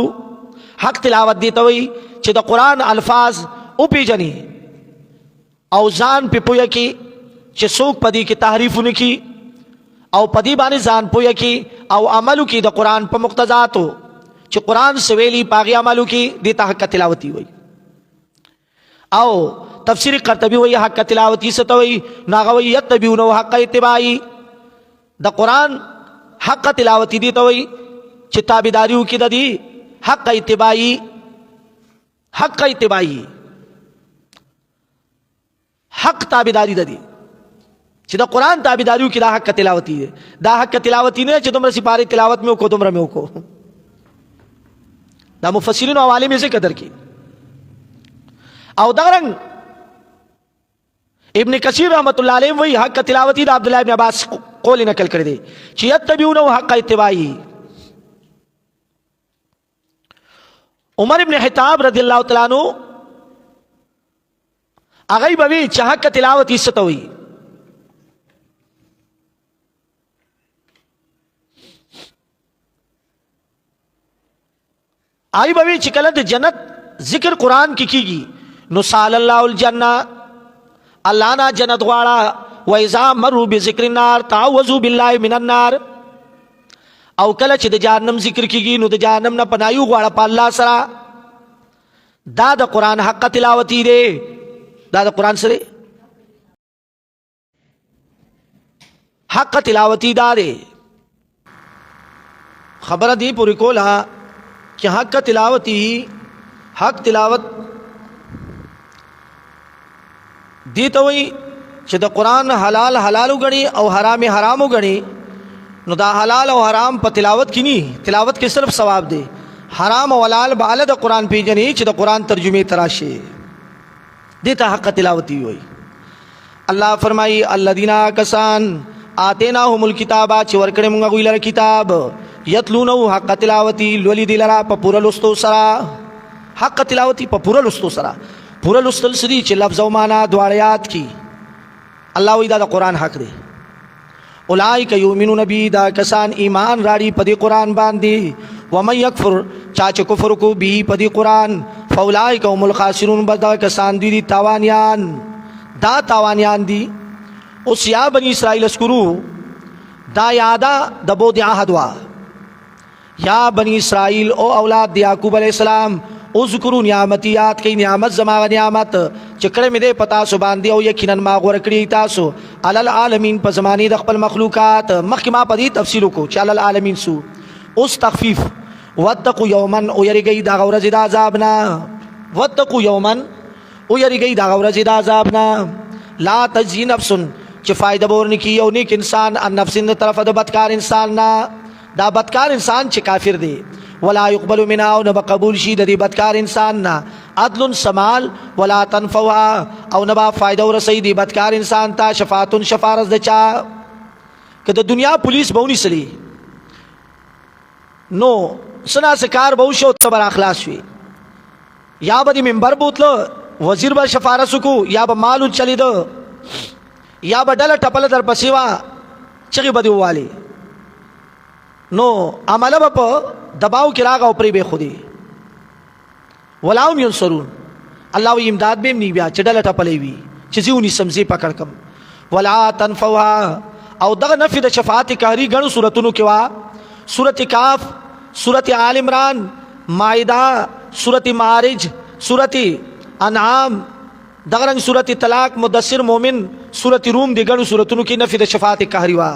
حق تلاوت دیتا ہوئی چی دا قرآن الفاظ او پی جنی او زان پی پویا کی چی سوک پدی کی تحریف نکی او پدی بانی زان پویا کی او عملو کی دا قرآن پا مقتضاتو چی قرآن سویلی پاغی عملو کی دیتا حق تلاوتی ہوئی. او تفسیر قرطبی وی حق تلاوتی ستوئی ناغوی یتبیونو حق اتباعی دا قرآن حق تلاوتی دیتا وی چی تابداریو کی دا دی حق اتباعی حق اتباعی حق تابداری دا دی چی دا قرآن تابداریو کی دا حق تلاوتی ہے. دا حق تلاوتی نہیں چی تمرا سپاری تلاوت میں کو تمرا میں کو دا مفسرین و عوالم اسے قدر کی. او دغرنگ ابن کثیر رحمت اللہ علیہ وہی حق تلاوتی دا عبداللہ ابن عباس قول نقل کر دے چی یتبیونو حق اتباعی. عمر ابن خطاب رضی اللہ تعالیٰ عنہ اغی بوی چی حق تلاوتی ستوئی آئی بوی چی کلد جنت ذکر قرآن کی گی نو سال اللہ الجنہ الله نه جنت غواړه. و اذا مروا بذکر النار تعوذوا بالله من النار. او کله چې د جهنم ذکر کیږي نو د جهنم نه پناهي غواړه په الله سره. دا د قران حق تلاوتی دی. دا د قران سره حق تلاوتی دا دی. خبره دی پوری کوله کہ حق تلاوتی حق تلاوت دیتا وی چې د قرآن حلال حلالو غني او حرام حرامو غني. نو دا حلال او حرام په تلاوت کې نه، تلاوت کې صرف ثواب دی. حرام او حلال به ال د قرآن پیژني چې د قرآن ترجمه تراشي. دیتا حق تلاوتی وی. الله فرمایي الذين کسان آتیناهم الکتاب چې ورکړې موږ غوی لره کتاب یتلونه حق تلاوتی لولي دی لرا په پوره لستو سره. حق تلاوتی په پوره لستو سره. پوره لستل سری چې لفظ او معنا دواړه یاد کی. الله وی دا د قرآن حق دی. اولئک یؤمنون بی دا کسان ایمان راړي په دې قرآن باندې. ومن یکفر چا چې کفر کو به په دې قرآن فاولئک هم الخاسرون. بس دا کسان دي تاوانیان. دا تاوانیان دي. اوس یا بنی اسرائیل اسکرو دا یادا د بود عهد وا. یا بنی اسرائیل او اولاد د یعقوب علیہ السلام اذکروا نعمتی یاد کئ نعمت زما نعمت چې کړه مې دې پتا سو باندې او یقینا ما غوړ کړی تاسو علل العالمین په زمانه د خپل مخلوقات. مخکې ما په دې تفصیل کو چې علل العالمین سو. اوس تخفیف واتقوا یوما او یریږي دا ورځ د عذاب نه. واتقوا یوما او یریږي دا ورځ د عذاب نه. لا تجزی نفس چې فائدہ بورن کی یو نیک انسان ان نفس د طرف د بدکار انسان نه. دا بدکار انسان چې کافر دی ولا يقبل منها او نه قبول شي د دې بدکار انسان نه عدل سمال ولا تنفعها او نه فائدہ ورسي دی بدکار انسان ته شفاعت شفارز د چا. که د دنیا پولیس بونی سلی نو سنا سکار بو شو تبر اخلاص وی. یا به منبر بوتلو وزیر به شفارس کو یا به مال چلی دو یا به ډله ټپله در پسې وا چغې به دې ووالي. نو عمله به په دباو کې راغ او پرې به خودي ولا هم ينصرون. الله وی امداد به نی بیا چې ډله ټپلې وي چې زیونی سمزي پکړ کم. ولا تنفعها او دغه نفي د شفاعت کاری غنو سورتونو کې وا. سورت کاف، سورت آل عمران، مائده، سورت معارج، سورت انعام، دغه رنګ سورت طلاق، مدثر، مومن، سورت روم دی غنو سورتونو کې نفي د شفاعت کاری وا.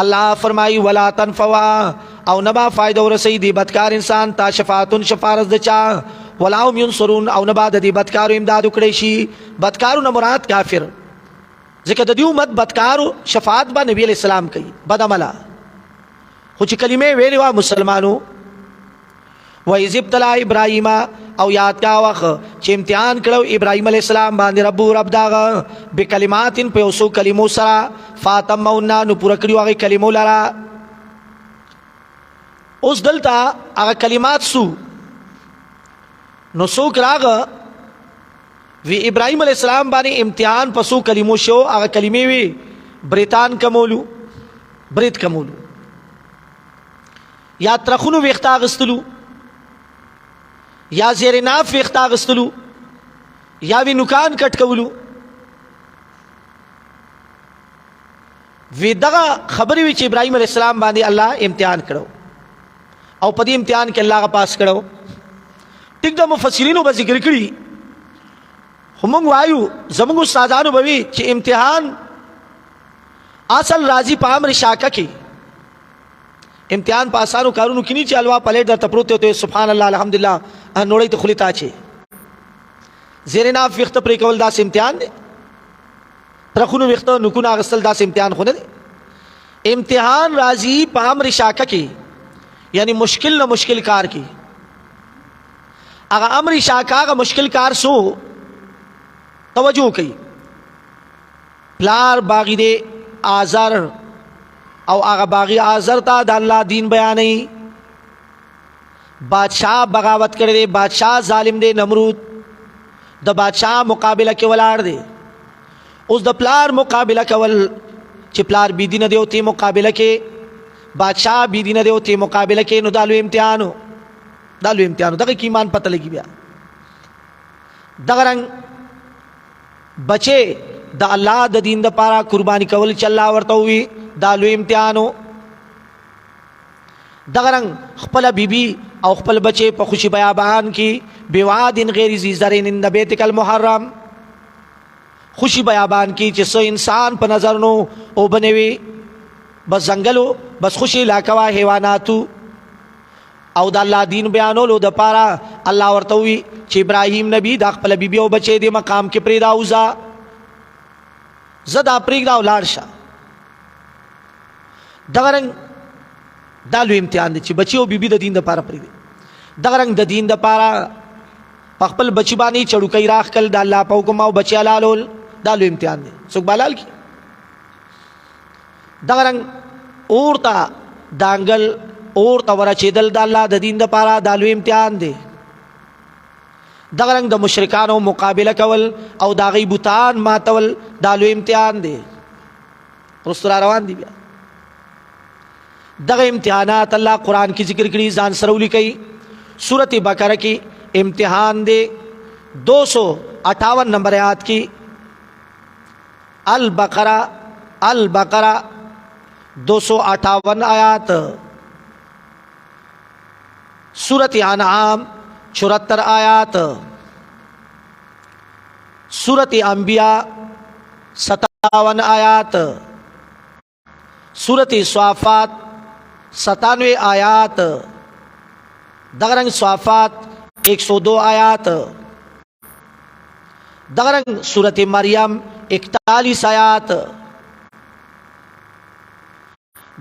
الله فرمایي ولا تنفعها او نبا فائدہ ورسي دی بدکار انسان تا شفاعتون شفارز د چا ولا هم ينصرون او نبا د دې بدکارو امداد وکړي شي. بدکارو نه مراد کافر ځکه د دې امت بدکارو شفاعت با نبی علیہ السلام کوي بد عمله. خو چې کلمې ویلې وا مسلمانو و اذ ابتلى ابراهيم او یاد کا وخت چې امتحان کړو ابراهيم عليه السلام باندې رب داغه بکلمات په اوسو کلمو سره فاطمهنا نو پوره کړیو هغه کلمو لرا. اوس دلته هغه کلمات سو نو څوک راغه وی ابراهيم عليه السلام باندې امتحان پسو کلمو شو. هغه کلمې وی بریتان کمولو، برید کمولو، یا ترخونو ویختا غستلو، یا زیر ناف ویختا غستلو، یا وی نکان کټ کولو. وی دغه خبرې وی چې ابراهيم عليه السلام باندې الله امتحان کړو او په دې امتحان کې الله غا پاس کړو. ټیک د مفسرینو به ذکر کړي هم وایو زموږ استادانو به وی چې امتحان اصل راضی په امر شاکه کې امتحان په آسانو کارونو کې نه چې الوا پلیټ در تپروت ته سبحان الله الحمدلله نوړې ته خلیتا چی زیرنا وخت پرې کول داس امتحان دی. ترخونو وخت نکونه غسل داس امتحان خو نه دی. امتحان راضی په امر شاکه کې یعنی مشکل نه مشکل کار کې. هغه امر شاکه هغه مشکل کار سو توجه کوي. پلار باغی دے آزر او هغه باغی آزر ته د الله دین بیانې. بادشاہ بغاوت کړی دی، بادشاہ ظالم دی، نمرود د بادشاہ مقابله کې ولاړ دی. اوس د پلار مقابله کول چې پلار بی دین دی او ته مقابله کې بادشاہ بی دین دی او ته مقابله کې نو دالو امتحانو دغه ایمان پته لګي. بیا دغه رنګ بچے د الله د دین د پاره قربانی کول چې الله ورته وي دا لوی امتحانو. دغه رنګ خپل بیبي او خپل بچے په خوشي بیابان کې بوادن غیر ذی زرین د بیتک المحرم خوشي بیابان کې چې سو انسان په نظر نو او بنوي بس زنګلو بس خوشي لاکوا حیواناتو او د الله دین بیانولو د پاره الله ورته وی چې ابراهیم نبی د خپل بیبي او بچي د مقام کې پریدا اوزا زدا پریدا ولار شه. دغه رنګ دا لوی امتحان دی چې بچي او بیبي د دین د پاره پریدي. دغه رنګ د دین د پاره خپل بچی باندې چړوکۍ راخ کل د الله په حکم او بچي حلالول دا لوی امتحان دی. څوک بالال کی دغه رنګ اورتا دانګل اور تورا چیدل د الله د دین د پاره د لوی امتحان دی. دغه رنګ د مشرکانو مقابله کول او د غي بوتان ماتول د لوی امتحان دی. رسول روان دی بیا دغه امتحانات الله قران کې ذکر کړي ځان سره ولیکي. سورۃ بقرہ کې امتحان دی 258 نمبر آیات کی البقرہ 258 آیات. سورۃ انعام 74 آیات. سورۃ انبیاء 57 آیات. سورۃ صافات 97 آیات. دغرنگ صافات 102 آیات. دغرنگ سورۃ مریم 41 آیات.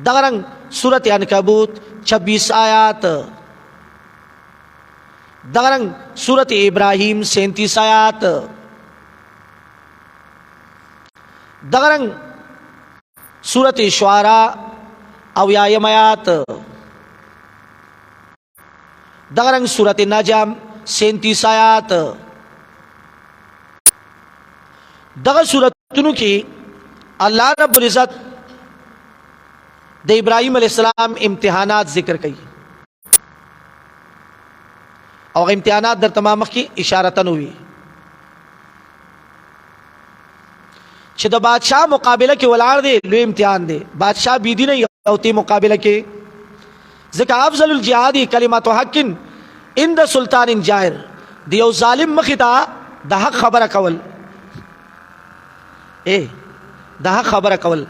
دغرنگ سورۃ عنکبوت 26 آیات. دغرنگ سورۃ ابراہیم 37 آیات. دغرنگ سورۃ شعراء 90 آیات. دغرنگ سورۃ نجم 37 آیات. دغه سورتونو کې الله رب العزت د ابراهیم علیہ السلام امتحانات ذکر کړي او امتحانات در تمام کی اشارتن ہوئی چې د بادشاہ مقابله کې ولار دی لوی امتحان دی. بادشاہ بيدی نه او تی مقابله کې ځکه افضل الجهاد کلمت حق عند سلطان جائر دی یو ظالم مختا د حق خبره کول د حق خبره کول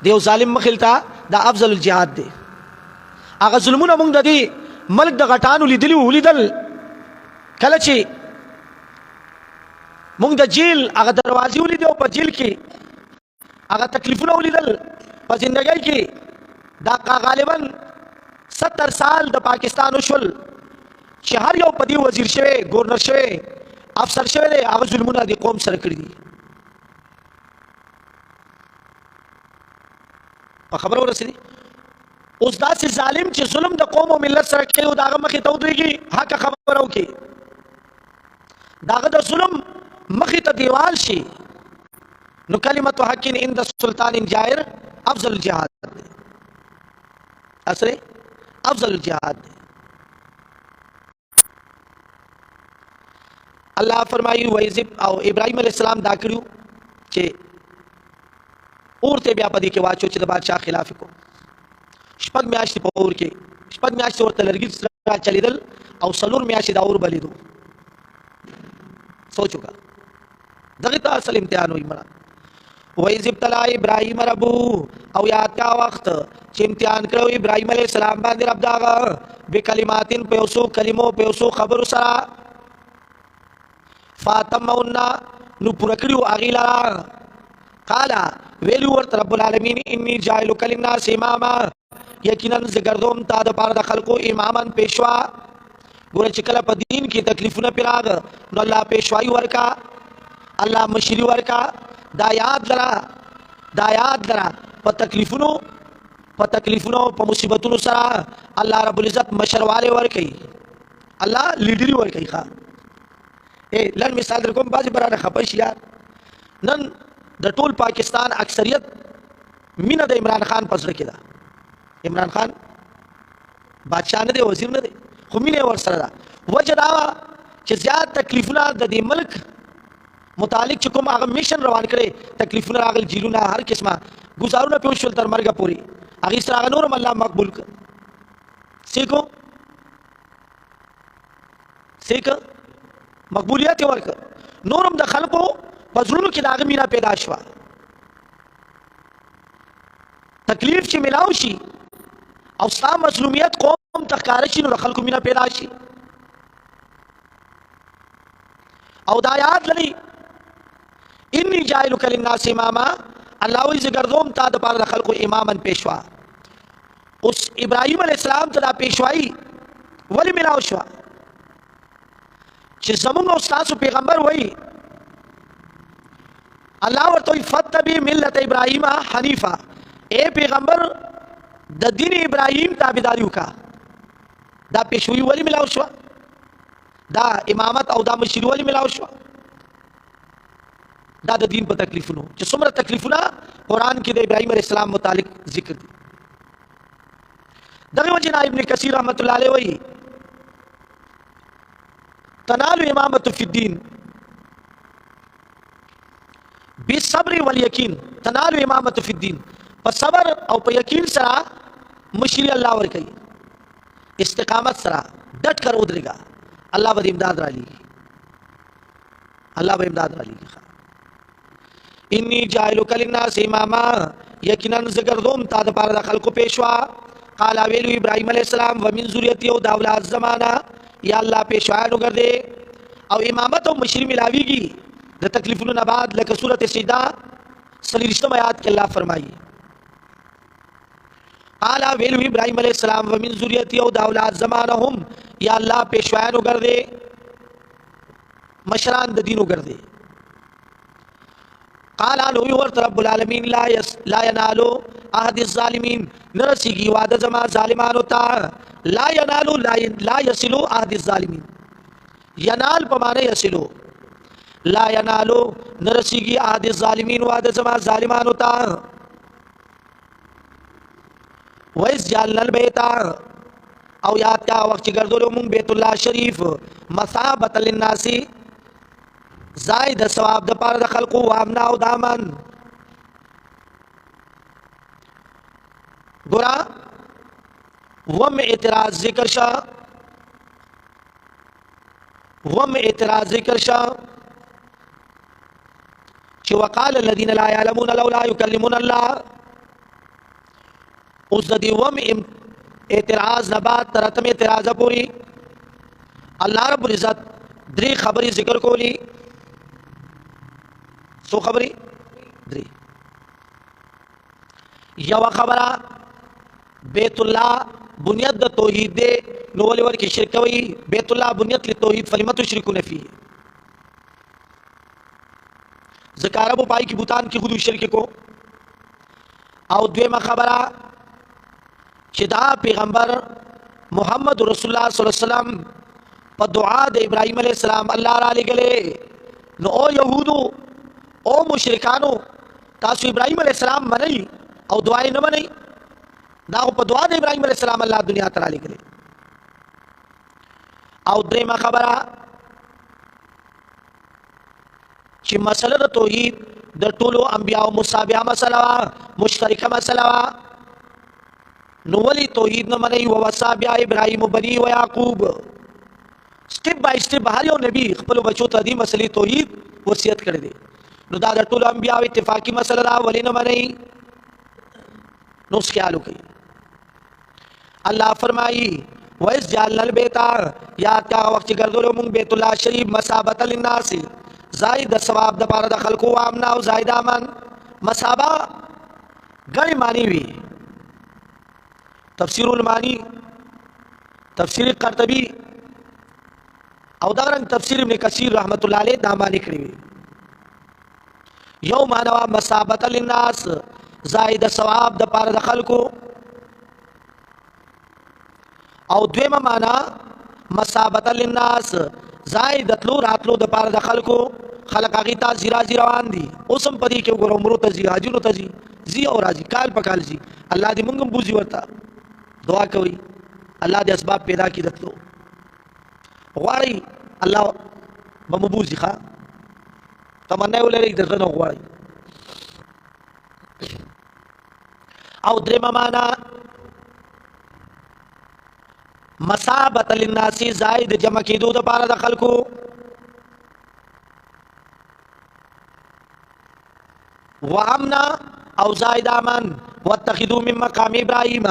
دی یو ظالم مخلتا د افضل الجهاد دی. هغه ظلمونه موږ د دې ملک د غټانو لیدل کله چې موږ د جیل هغه دروازې ولیدو په جیل کې هغه تکلیفونه ولیدل په ژوندۍ کې دا غالبا 70 سال د پاکستان وشول چې هر یو پدی وزیر شوی گورنر شوی افسر شوی دی هغه ظلمونه د قوم سره کړی دي. په خبرو ورسېدي اوس داسې ظالم چې ظلم د قوم او ملت سره کوي او داغه مخې ته ودرېږي حق خبره وکړي داغه د ظلم مخې ته دیوال شي نو کلمت حق عند سلطان جائر افضل الجهاد دی. اصله افضل الجهاد دی. الله فرمایي وایذب او ابراهيم عليه السلام دا کړو چې اورته بیا پدې کې واچو چې د بادشاہ خلاف کو شپږ میاشتې په اور کې شپږ میاشتې ورته لرګي سره چلیدل او څلور میاشتې دا اور بلیدو. سوچو کا دغه ته اصل امتحان وي مراد. وایذ ابتلا ابراهیم ربو او یاد کا وخت چې امتحان کړو ابراهیم علیه السلام باندې رب داغه بکلماتن په اوسو کلمو په اوسو خبرو سره فاطمهن نو پرکړو اغیلا قال ویلو ورته رب العالمین انی جاعلک للناس اماما یقینا زګردوم تا د پاره د خلقو امامن پیشوا. ګوره چې کله په دین کې تکلیفونه پیراغ نو الله پیشوایی ورکا الله مشری ورکا دا یاد لرا په تکلیفونو په مصیبتونو سره الله رب العزت مشرواله ورکي الله لیډری ورکي ښا لن مثال در کوم بازي برانه خپش یار نن د ټول پاکستان اکثریت مینه د عمران خان پسړه کې ده. عمران خان بادشاہ نه دی وزیر نه دی خو مینه ور سره ده. وجه دا چې زیات تکلیفونه د دې ملک متعلق چې کوم هغه میشن روان کړي تکلیفونه راغل جیلونه هر قسمه گزارونه په وشول تر مرګه پوري هغه سره هغه نورم الله مقبول کړ سیکو سیک مقبولیت ورک نورم د خلقو پزړونو کې داغه مینا پیدا شوه تکلیف چې ملاو شي او ستا مظلومیت قوم تخکار شي نو خلقو مینا پیدا شي او دا یاد لري انی جاعلک للناس اماما الله وی زګردوم تا د پاره د خلقو امامن پیشوا اوس ابراهیم علیہ السلام ته دا پیشوایی ولی ملاو شو چې زمونږ استاد پیغمبر وای الله ورته فتبی ملت ابراهیم حنیفا اے پیغمبر د دین ابراهیم تابعداري وکا دا پیشوی ولی ملاو شو دا امامت او دا مشری ولی ملاو شو دا د دین په تکلیفونو چې څومره تکلیفونه قران کې د ابراهیم علیه السلام متعلق ذکر دي دغه وجه ابن کثیر رحمت الله علیه وایي تنال امامت فی الدین بالصبر والیقین تنال امامت فی الدین په صبر او په یقین سره مشری الله ور کوي استقامت سره ډټ کر ودرېګا الله به امداد را لېږي الله به امداد را لېږي انی جاعلک للناس اماما یقینا زګردوم تا د پاره د خلقو پیشوا قال ویلو ابراهیم علیہ السلام ومن ذریته او د اولاد زمانہ یا الله پیشوانو ګرځي او امامت او مشری ملاویږي د تکلیفونو نه بعد لکه سورۃ سجدہ 30 آیات کې الله فرمایي قال ویلو ابراهیم علیہ السلام ومن ذریته او د اولاد زمانہ هم یا الله پیشوانو ګرځي مشران د دینو ګرځي قال لوی ورته رب العالمین لا ینالو عهد الظالمین نرسیږي وعده زما ظالمانو ته لا ینالو لا یصلو عهد الظالمین ینال په معنی یصلو لا ینالو نرسیږي عهد الظالمین وعده زما ظالمانو ته ویس جعلنا البیت او یاد کا وقت چې ګرځولو مونږ بیت الله شریف مثابۃ للناس زائد ثواب د پاره د خلقو وامنا او دامن ګورا وم اعتراض ذکر شا چې وقال الذين لا يعلمون لولا يكلمون الله اوس د دې وم اعتراض نه بعد ترتم اعتراض پوری الله رب العزت درې خبرې ذکر کولی سو خبرې درې یو خبره بیت الله بنیاد د توحید دی نو ولې ورکه شرک کوي بیت الله بنیاد للتوحید فلم تشركون فيه ذکر ابو پای کی بوتان کی خود شرک کو او دویمه خبره چې دا پیغمبر محمد رسول الله صلی الله علیه وسلم په دعا د ابراهیم علیه السلام الله را لګلې نو او يهودو او مشرکانو تاسو ابراهیم علیه السلام منئ او دعای نه منئ دا په دعا د ابراهیم علیه السلام الله دنیا ته را لګلې او درېمه خبره چې مسله د توحید د ټولو انبیاء مصابه مسله مشترکه مسله نو ولی توحید نه منئ او وصابیا ابراهیم بنی و یعقوب سټپ بای سټپ هر یو نبی خپل بچو ته دې مسلې توحید وصیت کړی دی نو دا د ټولو انبیاء اتفاقی مسله دا ولی نه منئ نو اس خیال کوي الله فرمایي وَإِذْ جَعَلْنَا الْبَيْتَ یا تا وخت ګرځولو موږ بیت الله شریف مثابۃ للناس زائد ثواب د پاره د خلقو امنا او زائد امن مثابه غړي معنی وی تفسیر المانی تفسیر قرطبی او دا رنګ تفسیر ابن کثیر رحمت الله علیه دا معنی کړی وی یو معنی مثابۃ للناس زائد ثواب د پاره د خلقو او دویمه معنا مثابۃ للناس زائد تلو راتلو د پاره د خلقو خلق هغه ته زیرا روان دي اوسم پدې کې وګورم مرو ته زی حاجو ته زی او راځي کال په کال زی الله دې مونږ بوزي ورتا دعا کوي الله دې اسباب پیدا کړي دتلو غواړي الله بمبوزي ښا تمنا ولري د زنه غواړي. او درېمه معنا مصابت للناس زائد جمع کېدو د پاره د خلکو. وامنا او زائد امن واتخذوا من مقام ابراهيم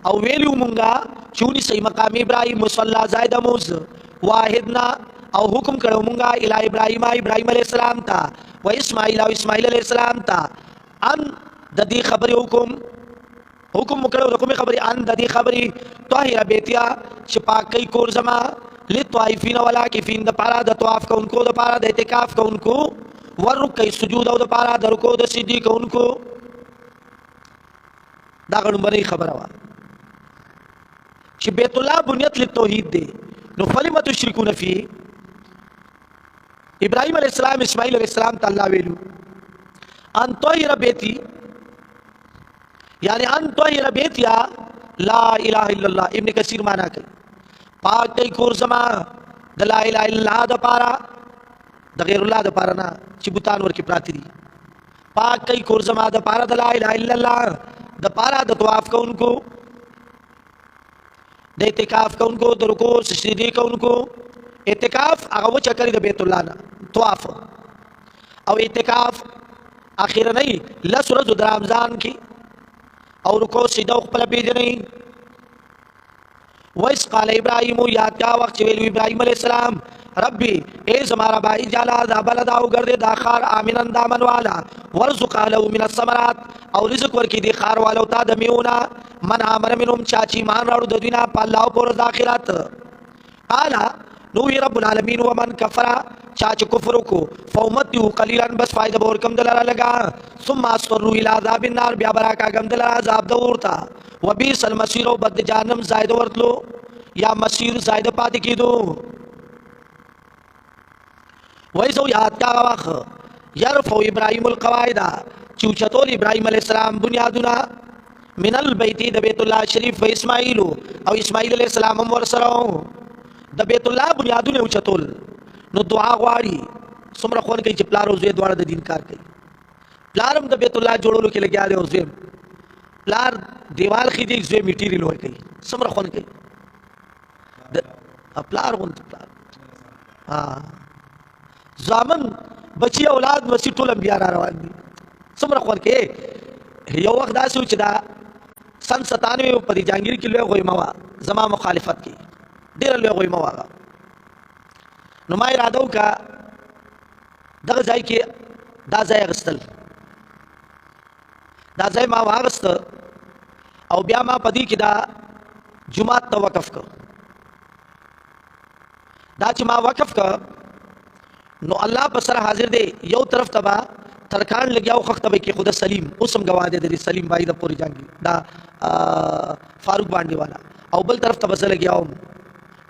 او ویلو مونږه چونی سي مقام ابراهيم مصلى زائد موز واحدنا او حکم کړو مونږه الی ابراهيم عليه السلام تا و اسماعیل او اسماعیل عليه السلام تا ان د دې خبرې حکم کړو د کومې خبرې ان د دې خبرې طاهر بیتیا چې پاکي کور زما لطائفین ولا کفین د پاره د طواف کوونکو د پاره د اعتکاف کوونکو ورکې سجود او د پاره د رکوع د سجدي کوونکو. دا غړمبري خبره وا چې بیت الله بنیت للتوحید دی نو فلم تشركون فيه. ابراهيم عليه السلام اسماعیل عليه السلام تعالی ویلو ان طاهر بیتی یعنی ان طاهر بیتیا لا اله الا الله. ابن کثیر معنا کوي پاک کوي کور زما د لا اله الا الله د پاره د غیر الله د پاره نه چې بوتان ورکی پراتی دي. پاک کوي کور زما د پاره د لا اله الا الله د پاره د طواف کوونکو د اعتکاف کوونکو د رکوع سجدي کوونکو. اعتکاف هغه و چکرې د بیت الله نه طواف او اعتکاف اخیره نه لس ورځو د رمضان کې او رکوع سجده خپل پیژنې. ویس قال ابراهیم یاد کا وقت ویلو ابراهیم علیہ السلام ربی اے زمارا بھائی جالا دا بلدا او گردے دا خار آمنن دامن والا ورزق له من الثمرات او رزق ورکی دی خار والا تا دمیونا من آمن منهم چاچی مان راړو د دوینا پالاو پر ذاخرت. قال نو رب العالمین ومن کفر چاچ کفر کو فومتو قلیلا بس فائدہ بور کم دلارا لگا ثم اسروا الى عذاب النار بیا برا کا گم دلارا عذاب دورتا وبئس المصير بد جهنم زائد ورتلو یا مسیر زائد پات کیدو. وایسو یاد کا واخ يرفع ابراهيم القواعد چوچتول ابراهيم عليه السلام بنیادنا من البيت د بیت الله شریف و اسماعیل او اسماعیل علیہ السلام ور سره د بیت الله بنیادونه اوچتول. نو دعا غواړي څومره خون کوي چې پلار او زوی دواړه د دین کار کوي. پلارم د بیت الله جوړولو کې لګیا دی او زوی پلار دیوال خې دی زوی میټیریل وای کوي څومره خون کوي د پلار غون پلار زامن بچي اولاد وسی ټول انبیاء را روان دي څومره خون کوي. یو وخت داسې چې دا سن 97 په دې جهانگیر کې لوی غوي موا زما مخالفت کی ډیر لوی غوي موا نو ما اراده وکړه دغه ځای کې دا ځای غستل دا ځای ما واغست او بیا ما پدې کې دا جمعه ته وقف کړ. دا چې ما وقف کړ نو الله په سره حاضر دی. یو طرف تبا ترکان لګیاو خخت به کې خود سلیم اوسم گواه دی د سلیم بھائی د پوری جانګي دا فاروق باندې والا او بل طرف ته بسل لګیاو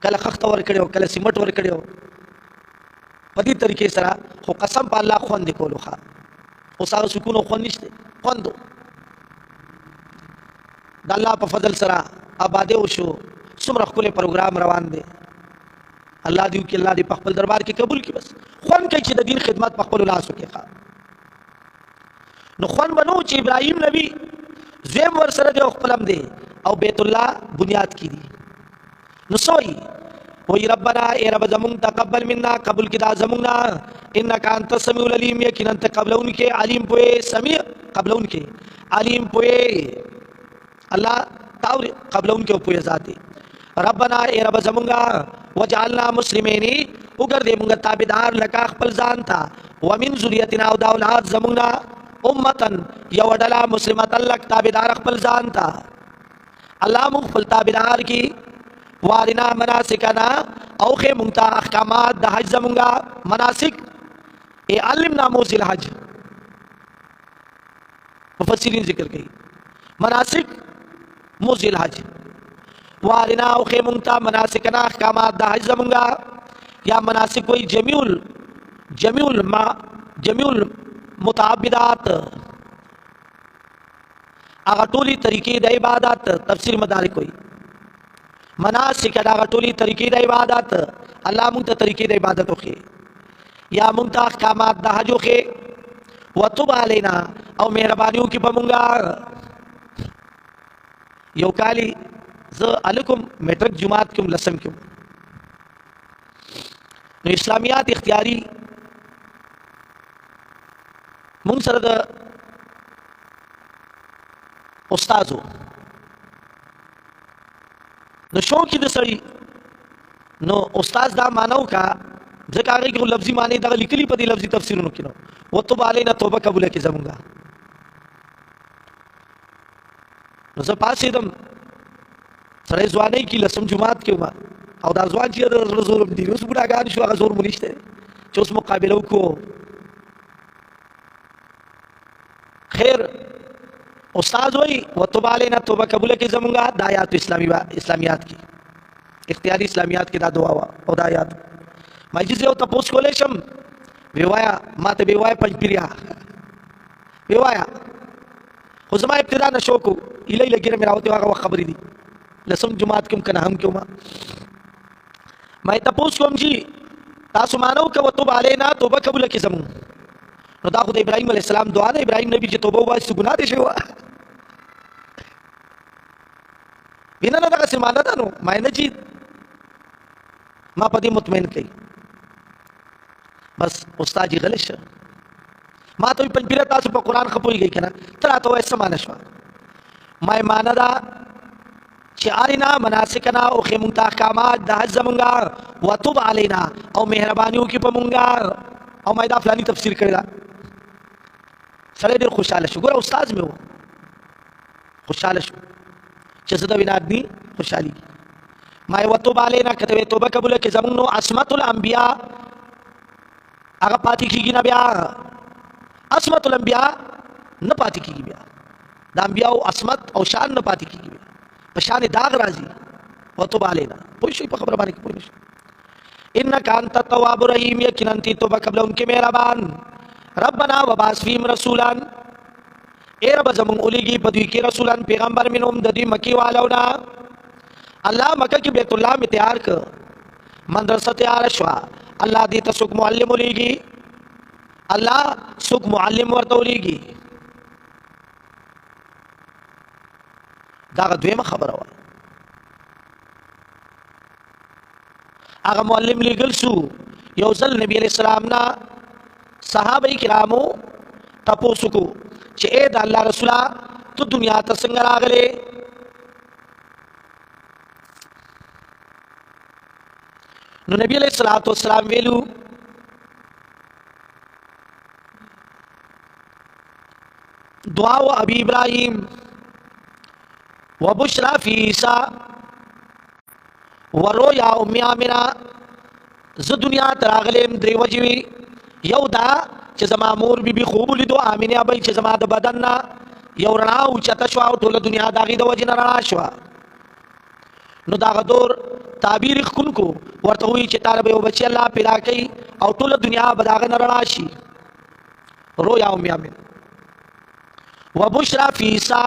کله خخت ور کړو کله سیمټ ور کړو په دې طریقې سره خو قسم په الله خوند کولو ښا او ساره سکون او خوند نشته خوندو د الله په فضل سره آباده وشو. څومره خپل پروګرام روان دی الله دې کې الله دې په خپل دربار کې قبول کړي. بس خوان کوي چې د دین خدمت په خپل لاس وکړي ښا نو خوان بنو چې ابراهيم نبی زم ور سره دی خپلم دی او بیت الله بنیاد کی دي. نو سوئی وی ربنا اے رب زمون تقبل منا قبول کی دا زمونا انک انت السمیع العلیم یقینا انت قبلون کے علیم پوئے سمیع قبلون کے علیم پوئے اللہ تاور قبلون کے پوئے ذاتی. ربنا اے رب زمونگا وجعلنا مسلمین اگر دے مونگا تابدار لکا خپل ځان تا ومن ذریتنا او دا اولاد زمونا امتن یو ډلا مسلمت لک تابدار خپل ځان تا الله مون خپل تابدار کی وارنا مناسکنا او خې مونږ ته احکامات د حج زمونږه مناسک اے علمنا موزل حج مفسرین ذکر کړي مناسک موزل حج وارنا او خې مونږ ته مناسکنا احکامات د حج زمونږه یا مناسک کوئی جمیع متعبدات هغه ټولي طریقې د عبادت تفسیر مدارک کوي مناسک دا ټولي طریقې د عبادت الله مونږ ته طریقې د عبادت وکړي یا مونږ ته احکامات د حج وښې وتب علینا او مهرباني وکړي په مونږه یو کالي زه الکم میټرک جماعت کې لسم کې نو اسلامیات اختیاري مونږ سره د استادو نو شوق د سړي نو استاد دا مانو کا ځکه هغه کې لفظي معنی دا لیکلي په دې لفظي تفسیرونو کې نو وتب علینا توبه قبول کې زمونږه نو زه پاسېدم سړی ځوانۍ کې لسم جماعت کې وم او دا ځوان چې زور دي اوس بوډاګان شو هغه زور مو نشته چې اوس مقابله وکړو خیر استاد وای وتب علینا توبه قبول کې زمونږه د آیات اسلامیات کې اختیاري اسلامیات کې دا دعا وا او دا آیات ما چې یو تاسو کولې شم ویوایا ما ته ویوایا پنځپیریا ویوایا خو زما ابتدا نشو کو اله لګره مې راوته هغه خبرې دي لسم جماعت کوم کنه هم کوم ما تاسو کوم چې تاسو مانو ک وتب علینا توبه قبول کې زمون نو دا خو د ابراهیم علیه السلام دعا ده ابراهیم نبی چې توبه واسي ګناه دي شو وینا نه دا سمانه ده نو ما نه چې ما پدې مطمئن کړي بس استاد جی غلط شه ما ته پنځپیره تاسو په قران خپويږي کنه تر ته وایي سمانه شو ما معنا دا چې ارینا مناسکنا او خیمون احکامات د حج زمونږه وتب علینا او مهرباني وکي په مونږه او ما دا فلانی تفسیر کړی دا سره ډیر خوشاله شو ګور استاد مې و خوشاله شو چې زه دا وینادنی خوشالي ما وتب علینا کته توبه قبول کې زمونږ نو عصمت الانبیاء هغه پاتې کیږي نه بیا عصمت الانبیاء نه پاتې کیږي بیا د انبیاء او عصمت او شان نه پاتې کیږي په شان داغ راځي وتب علینا پوه شئ په خبره باندې پوه شئ انک انت التواب الرحیم یقینا تی توبه قبل انکه مهربان ربنا وبعث فیهم رسولا اے رب زمون اولیږي په دوی کې رسولان پیغمبر منهم د دې مکی والونا الله مکه کې بیت الله می تیار ک مدرسه تیار شو الله دې ته څوک معلم اولیږي الله څوک معلم ورته اولیږي دا دویمه خبره وه هغه معلم لګل شو یو ځل نبی علیہ السلام نا صحابه کرامو تاسو کو چې اے د الله رسوله تو دنیا ته څنګه راغله نو نبی علیہ الصلوۃ والسلام ویلو دعا و ابي ابراهيم وبشرى في عيسى ورؤيا ام امنه ز دنیا تراغلم دی وجوي یو دا چې زما مور بي خوب لیدو امنه ابي چې زما د بدن نه یو رڼا او چته شو او ټول دنیا داغي د وجه نه رڼا شو نو دا غدور تعبیر خون کو ورته وی چې طالب یو بچي الله پیدا کوي او ټول دنیا بداغه نه رڼا شي رؤيا ام امنه وبشرى في عيسى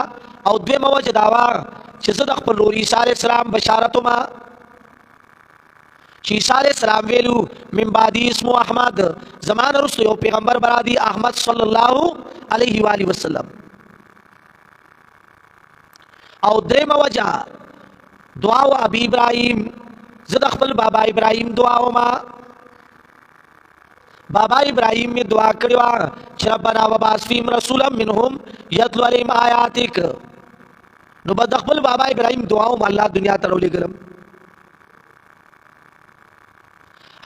او دویمه وجه داوا چې زه د خپل لوري عیسی علیه السلام بشارت ما چې عیسی علیه السلام ویلو من بعد اسمه احمد زمانه رسو یو پیغمبر برادي احمد صلی الله علیه و آله وسلم او دریمه وجه دعا و ابي ابراهيم زه د خپل بابا ابراهيم دعا وما بابا ابراهيم می دعا کړو چې ربنا وبعث فيهم رسولا منهم يتلو عليهم آياتك نو بد خپل بابا ابراهيم دعا او الله دنیا ته ولې ګلم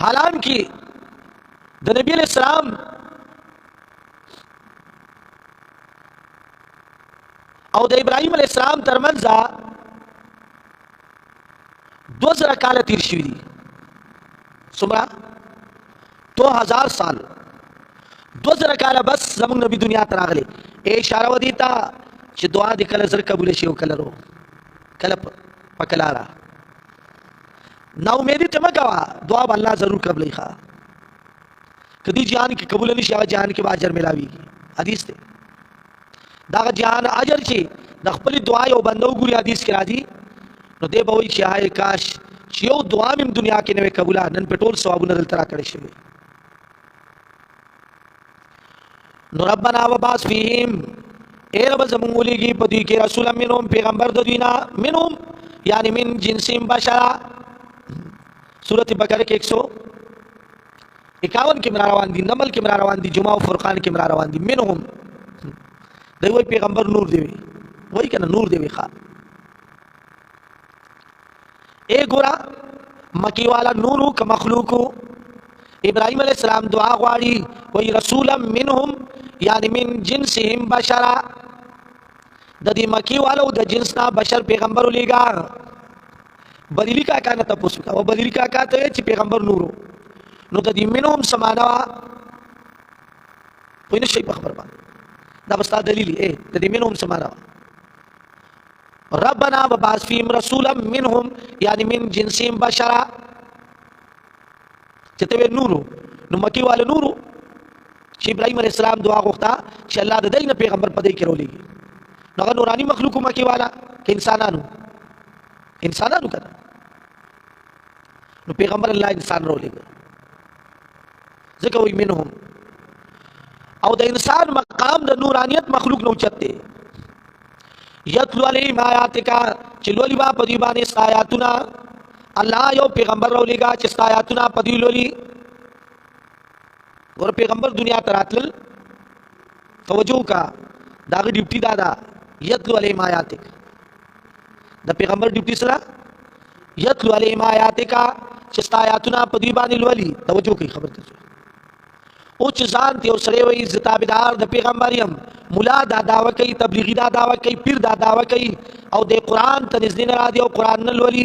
حالانکه د نبی علیہ السلام او د ابراهيم علیہ السلام ترمنځ 2000 کال تیر شوی دي څومره 2000 سال 2000 کال بس زموږ نبی دنیا ته راغلی اشاره ودی تا چې دعا دې کله زر قبول شي او کله رو کله پکلارا نا امیدی ته مګوا دعا به الله ضرور قبلې ښا کدی جهان کې قبول نشي هغه جهان کې به اجر ملاويږي حدیث ته دا جهان اجر چې د خپل دعا یو بندو ګوري حدیث کې راځي نو دی به وایي چې هاي کاش چې یو دعا مم دنیا کې نه قبول نن پټول ثوابونه دلته را کړی شي نو ربنا وبعث فیہم اے رب زمون ولیگی پدوی کے رسول منهم پیغمبر دوینا منهم یعنی من جنسیم بشرا سورت بقرہ کے 151 کے مرا روان دی، نمل کے مرا روان دی، جمعہ و فرقان کے مرا روان دی منهم دی وہی پیغمبر نور دیوی وہی کنا نور دیوی خواہ اے گورا مکی والا نورو کا مخلوقو ابراہیم علیہ السلام دعا غواړي وی رسولا منهم یعنی من جنسهم بشرا د دې مکی والو د جنسنا بشر پیغمبر ولېګا بریلی کا نه تاسو کا و بریلی کا ته چې پیغمبر نورو نو د دې منهم سمانا وینې شي په خبر باندې دا بستا دلیل اے د دې منهم سمانا ربنا وبعث فيهم رسولا منهم یعنی من جنسهم بشرا چته نورو نو مکی والے نورو چې ابراهيم عليه السلام دعا غوښتا چې الله د دینه پیغمبر پدې کې رولېږي نو نورانی مخلوق مکی والا کې انسانانو کړه نو پیغمبر الله انسان رولېږي ځکه وي منهم او د انسان مقام د نورانیت مخلوق نو چته یتلو علیہم آیاتکا چلولی با پدی بانی آیاتنا اللہ یو پیغمبر رولی گا چست آیاتنا پدی لولی اور پیغمبر دنیا تراتل توجہ کا داغی ڈیوٹی دادا یتلو علیہم آیاتک دا پیغمبر ڈیوٹی سرا یتلو علیہم آیاتکا چست آیاتنا پدی بانی لولی توجہ کی خبر تجھو او چزان تی اور سرے وی زتابدار دا پیغمبریم ملا دا دعوی کئی تبلیغی دا دعوی کئی پیر دا دعوی کئی او دے قرآن تنزدین را دی او قرآن نلولی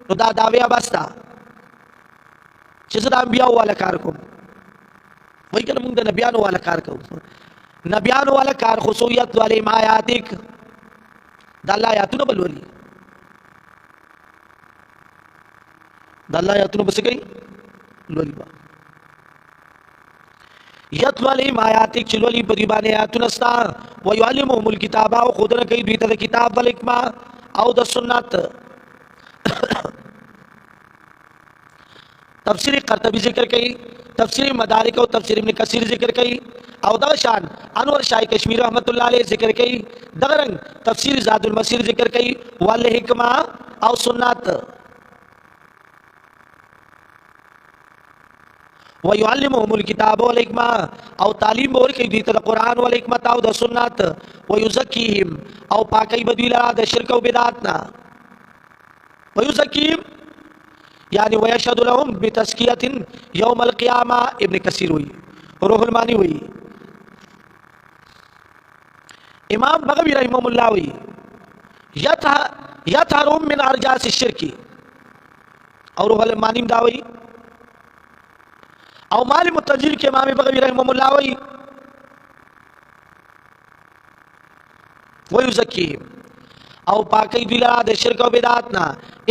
نو دا دعوی بستا چیز دا انبیاء والا کار کم وہی کہ نمونگ دا نبیانو والا کار کم نبیانو والا کار خصویت والی آیاتک دا اللہ آیاتو نبل ولی دا اللہ آیاتو نبس گئی لولی با یتلو علیہم آیاتک چلولی پدیبانی آیاتو نستا ویعلمهم الکتابا و خودن کئی دویتا دا کتاب والحکمہ او دا سنت تفسیر قرطبی ذکر کئی تفسیر مدارک و تفسیر ابن کثیر ذکر کئی او دا شان انور شاہ کشمیر رحمت اللہ علیہ ذکر کئی دغرنگ تفسیر زاد المسیر ذکر کئی والحکمہ او سنت وَيُعَلِّمُهُمُ الْكِتَابَ وَالْحِكْمَةَ او تعلیم اور کئی دیتا دا قرآن والحکمت او دا سنت وَيُزَكِّيهِمْ او پاکی بدوی لرا دا شرک و بدعاتنا وَيُزَكِّيهِمْ یعنی وَيَشْهَدُ لَهُمْ بِتَزْكِيَةٍ یوم القیامہ ابن کثیر ہوئی روح المانی ہوئی امام بغوی رحمہ اللہ ہوئی یَتْحَرُمْ من ارجاس الشرک اور روح المانی دا ہوئی او مال متجر کے امام بغوی رحمہ اللہ وی ویزکیم او پاکی دلرا دے شرک و بدعاتنا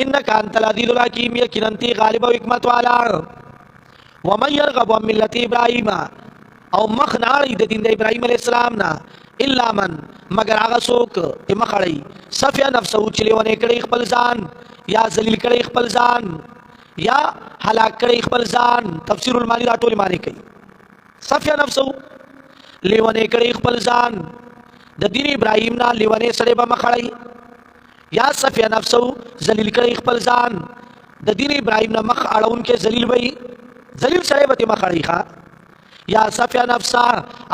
انکا انت العزیز الحکیم یقیناً غالب و حکمت والا ومن یرغب عن ملت ابراہیم او مخناڑی دے دین دے ابراہیم علیہ السلام نا الا من مگر آغا سوک مخڑی صفیہ نفسو چلے ونے کڑی اخبل زان یا ذلیل کڑی اخبل زان یا ہلاک کڑی اخبل زان تفسیر المانی دا ٹولی مانی کئی صفیہ نفسو لیوانے کڑی اخبل زان دا دین ابراہیم نا لیوانے سڑے با مخڑی یا صفیہ نفسو ذلیل کڑی اخبل زان دا دین ابراہیم نا مخ اڑون کے ذلیل بئی ذلیل سڑے با تی مخڑی خواہ یا صفیہ نفسا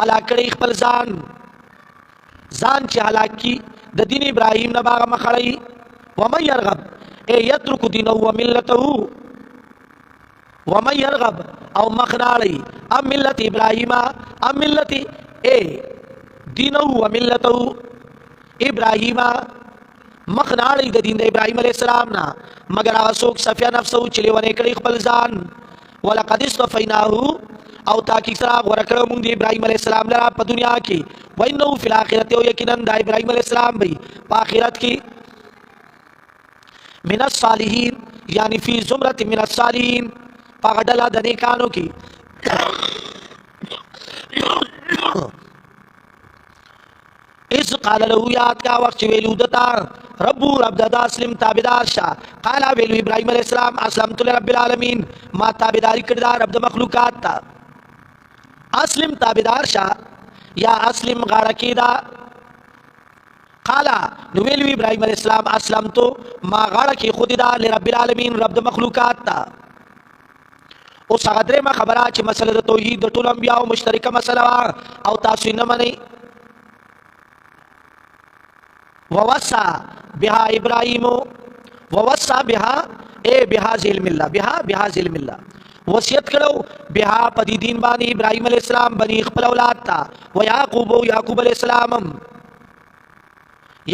ہلاک کڑی اخبل زان زان چی ہلاک کی دا دین ابراہیم نا باغ مخڑی ومن یرغب اے یترک دینو و ملتہو ومن یرغب او مخناڑی ام ملت ابراہیم ام ملت اے دینو و ملتو ابراہیم مخناڑی دا دین دا ابراہیم علیہ السلام نا مگر آسوک صفیہ نفسو چلے ونے کڑی خپل زان وَلَقَدِ اصْطَفَيْنَاهُ او تاکی سراغ ورکڑو مونگ دی ابراہیم علیہ السلام لرا پا دنیا کی وَإِنَّهُ فِي الْآخِرَةِ او یقیناً دا ابراہیم علیہ السلام بھی پا آخرت کی من الصالحین یعنی فی زمرت من الصالحین پاگڈلا دنیکانوں کی اس قال له یاد کا وقت ویلو دتا ربو رب دادا اسلم تابدار شاہ قالا ویلو ابراہیم علیہ السلام اسلمت لرب العالمین ما تابداری کردار رب دا مخلوقات تا اسلم تابدار شاہ یا اسلم غاړه کېدا. قالا نو ویلو ابراهیم علیہ السلام اسلم تو ما غاړه کې خودی دا لرب العالمین رب د مخلوقات تا. اوس هغه درېمه خبره چې مسله د توحید د ټولو انبیاو مشترکه مسله وه او تاسو یې نه منئ. ووصى بها ابراهيم ووصى بها اے بهذه المله بهذه المله وصیت کړو بها په دې دین باندې ابراهيم عليه السلام بني خپل اولاد تا و يعقوب عليه السلام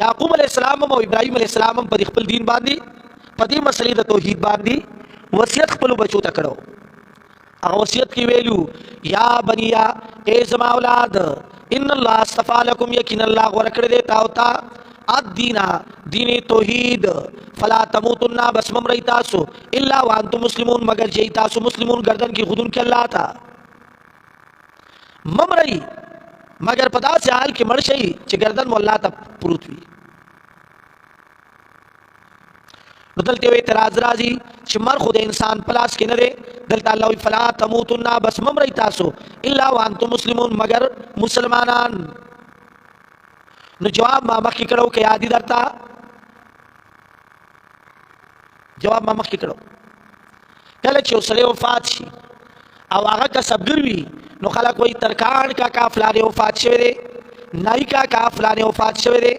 يعقوب عليه السلام او ابراهيم عليه السلام په خپل دین باندې په دې مسلې د توحید باندې وصیت خپل بچو ته کړو. هغه وصیت کې ویلو یا بنیا اے زما اولاد ان الله اصطفى لكم یقینا الله ورکړه دې تاو تا الدین دین توحید فلا تموتن بس ممری تاسو الا وانتم مسلمون مگر جئی تاسو مسلمون گردن کی خودن کے اللہ تا ممری مگر پتا سے حال کی مرشی چه گردن مو اللہ تا پروت وی. دلتے ہوئے اعتراض راضی چه مر خود انسان پلاس کے نرے دلتا اللہ وی فلا تموتن بس ممری تاسو الا وانتم مسلمون مگر مسلمانان. نو جواب ما مخی کړو که یادی درتا جواب ما مخی کړو کله چې سړی وفات شي او هغه کسبګر وي نو خلک وایي ترکان کاکا فلانې وفات شوی دی نای کاکا فلانې وفات شوی دی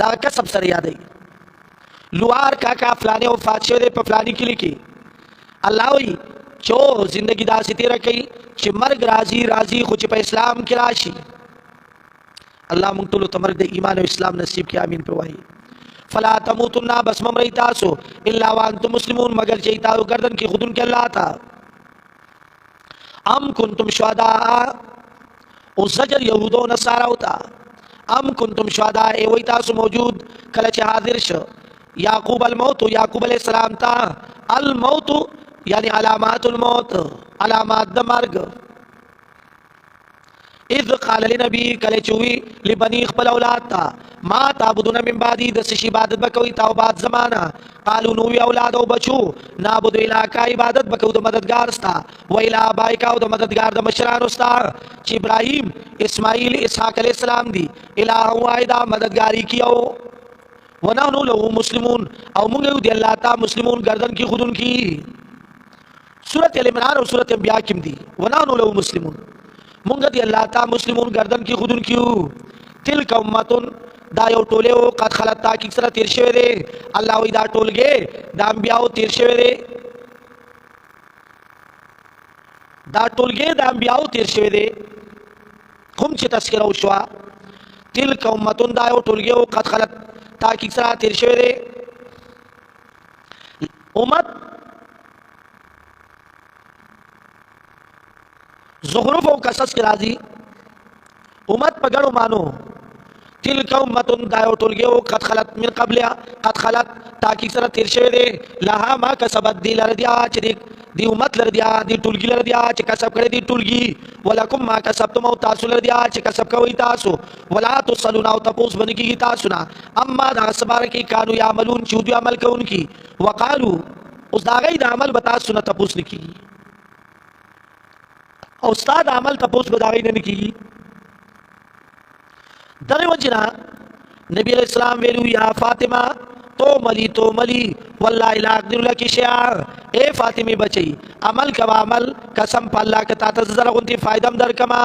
دا کسب سره یادوي. لوار کاکا فلانې وفات شوی دی په فلاني کلي کې الله وایي چې زندگی داسې تېره کوي چې مرګ راځي خو چې په اسلام کې راشي. اللہ مونږ ټولو ته مرګ د ایمان او اسلام نصیب کړي امین په وایي. فلا تموتن بس ممری تاسو الا وانتم مسلمون مگر چې تاسو گردن کې خودن کې الله تا. ام کنتم شهداء او زجر یهودو نصارا ہوتا ام کنتم شهداء ای وای تاسو موجود کله چې حاضر شو یعقوب الموت یعقوب علیہ السلام تا الموت یعنی علامات الموت علامات د مرګ. اذ قال لنبی کله چوي لبني خپل اولاد تا ما تعبدون من بعدي د سشي عبادت بکوي تا بعد زمانہ قالوا نو اولاد او بچو نعبد الهکا عبادت بکو د مددگار ستا و الہ بایکا او د مددگار د مشران ستا چې ابراهيم اسماعیل اسحاق علیہ السلام دی الہ واحد مددگاری کیو ونحن له مسلمون او موږ دی الله تا مسلمون گردن کی خودن کی. سورۃ ال عمران او سورۃ انبیاء کې دی ونحن له مسلمون مونږ دی الله تا مسلمون گردن کی خودن کیو. تلک امتون دا یو ټوله او قد خلت تا کی سره تیر شوی دی الله وی دا ټولګه دا انبیاء تیر شوی دی دا ټولګه دا انبیاء تیر شوی دی کوم چې تذکرہ وشوا. تلک امتون دا یو ټولګه او قد خلت تا کی سره تیر شوی دی. امت زخرف او قصص کی راضی امت پگڑو مانو تلک امتن دایو ټولګه قد خلت من قبل قد خلت تاکي سره تیر شوی دی لها ما کسبت دی لردیا چې دی امت لردیا دی ټولګي لردیا چې کسب کړی دی ټولګي ولکم ما کسبتم او تاسو لردیا چې کسب کوي تاسو ولا تسلون او تپوس بن کی تاسو نه اما دا صبر کی کانو یعملون چې دوی عمل کوونکی وقالو اوس دا غي د عمل بتا سنت تپوس نکی او استاد عمل تپوس بداغی نه کی. در وجنا نبی علیہ السلام ویلو یا فاطمہ تو ملی واللہ لا اقدر لکی شیئا اے فاطمی بچی عمل کوا عمل قسم پا اللہ که تا تزر غنتی فائدم در کما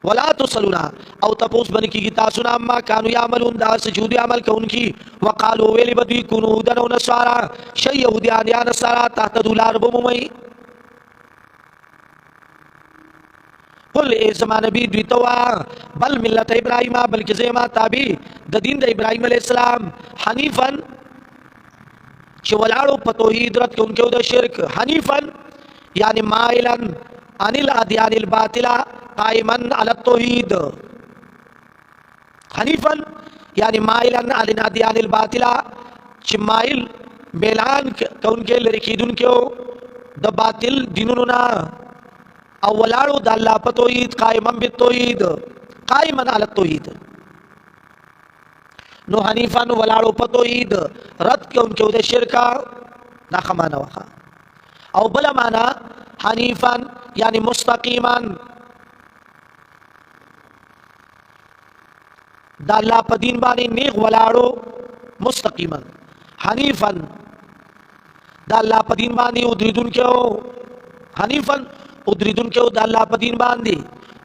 ولا تسلونا او تپوس بن کی تاسونا اما کانو یعملون دا سجود عمل کون کی وقالو ویلی بدوی کنو هدن و نصارا شی یهودیان یا نصارا تحت دولار بمومی. قل اے زمان نبی دوی توا بل ملت ابراہیم بلکہ زیما تابی دا دین دا ابراہیم علیہ السلام حنیفن چه ولاړو په توحید رد کوونکو د شرک حنیفن یعنی مائلن عن الادیان الباطله قائما علی التوحید حنیفن یعنی مائلن عن الادیان الباطله چې مائل میلان کوونکو لری کیدونکو د باطل دینونو نه او ولاړو د الله په توحید قائما بالتوحید قائما علی التوحید نو حنیفان ولاړو په توحید رد کوونکو د شرکا دا خمانه وخا او بل معنا حنیفان یعنی مستقیما دا الله په دین باندې نیغ ولاړو مستقیما حنیفا دا الله په دین باندې ودریدونکو حنیفا ودریدونکو دا الله په دین باندې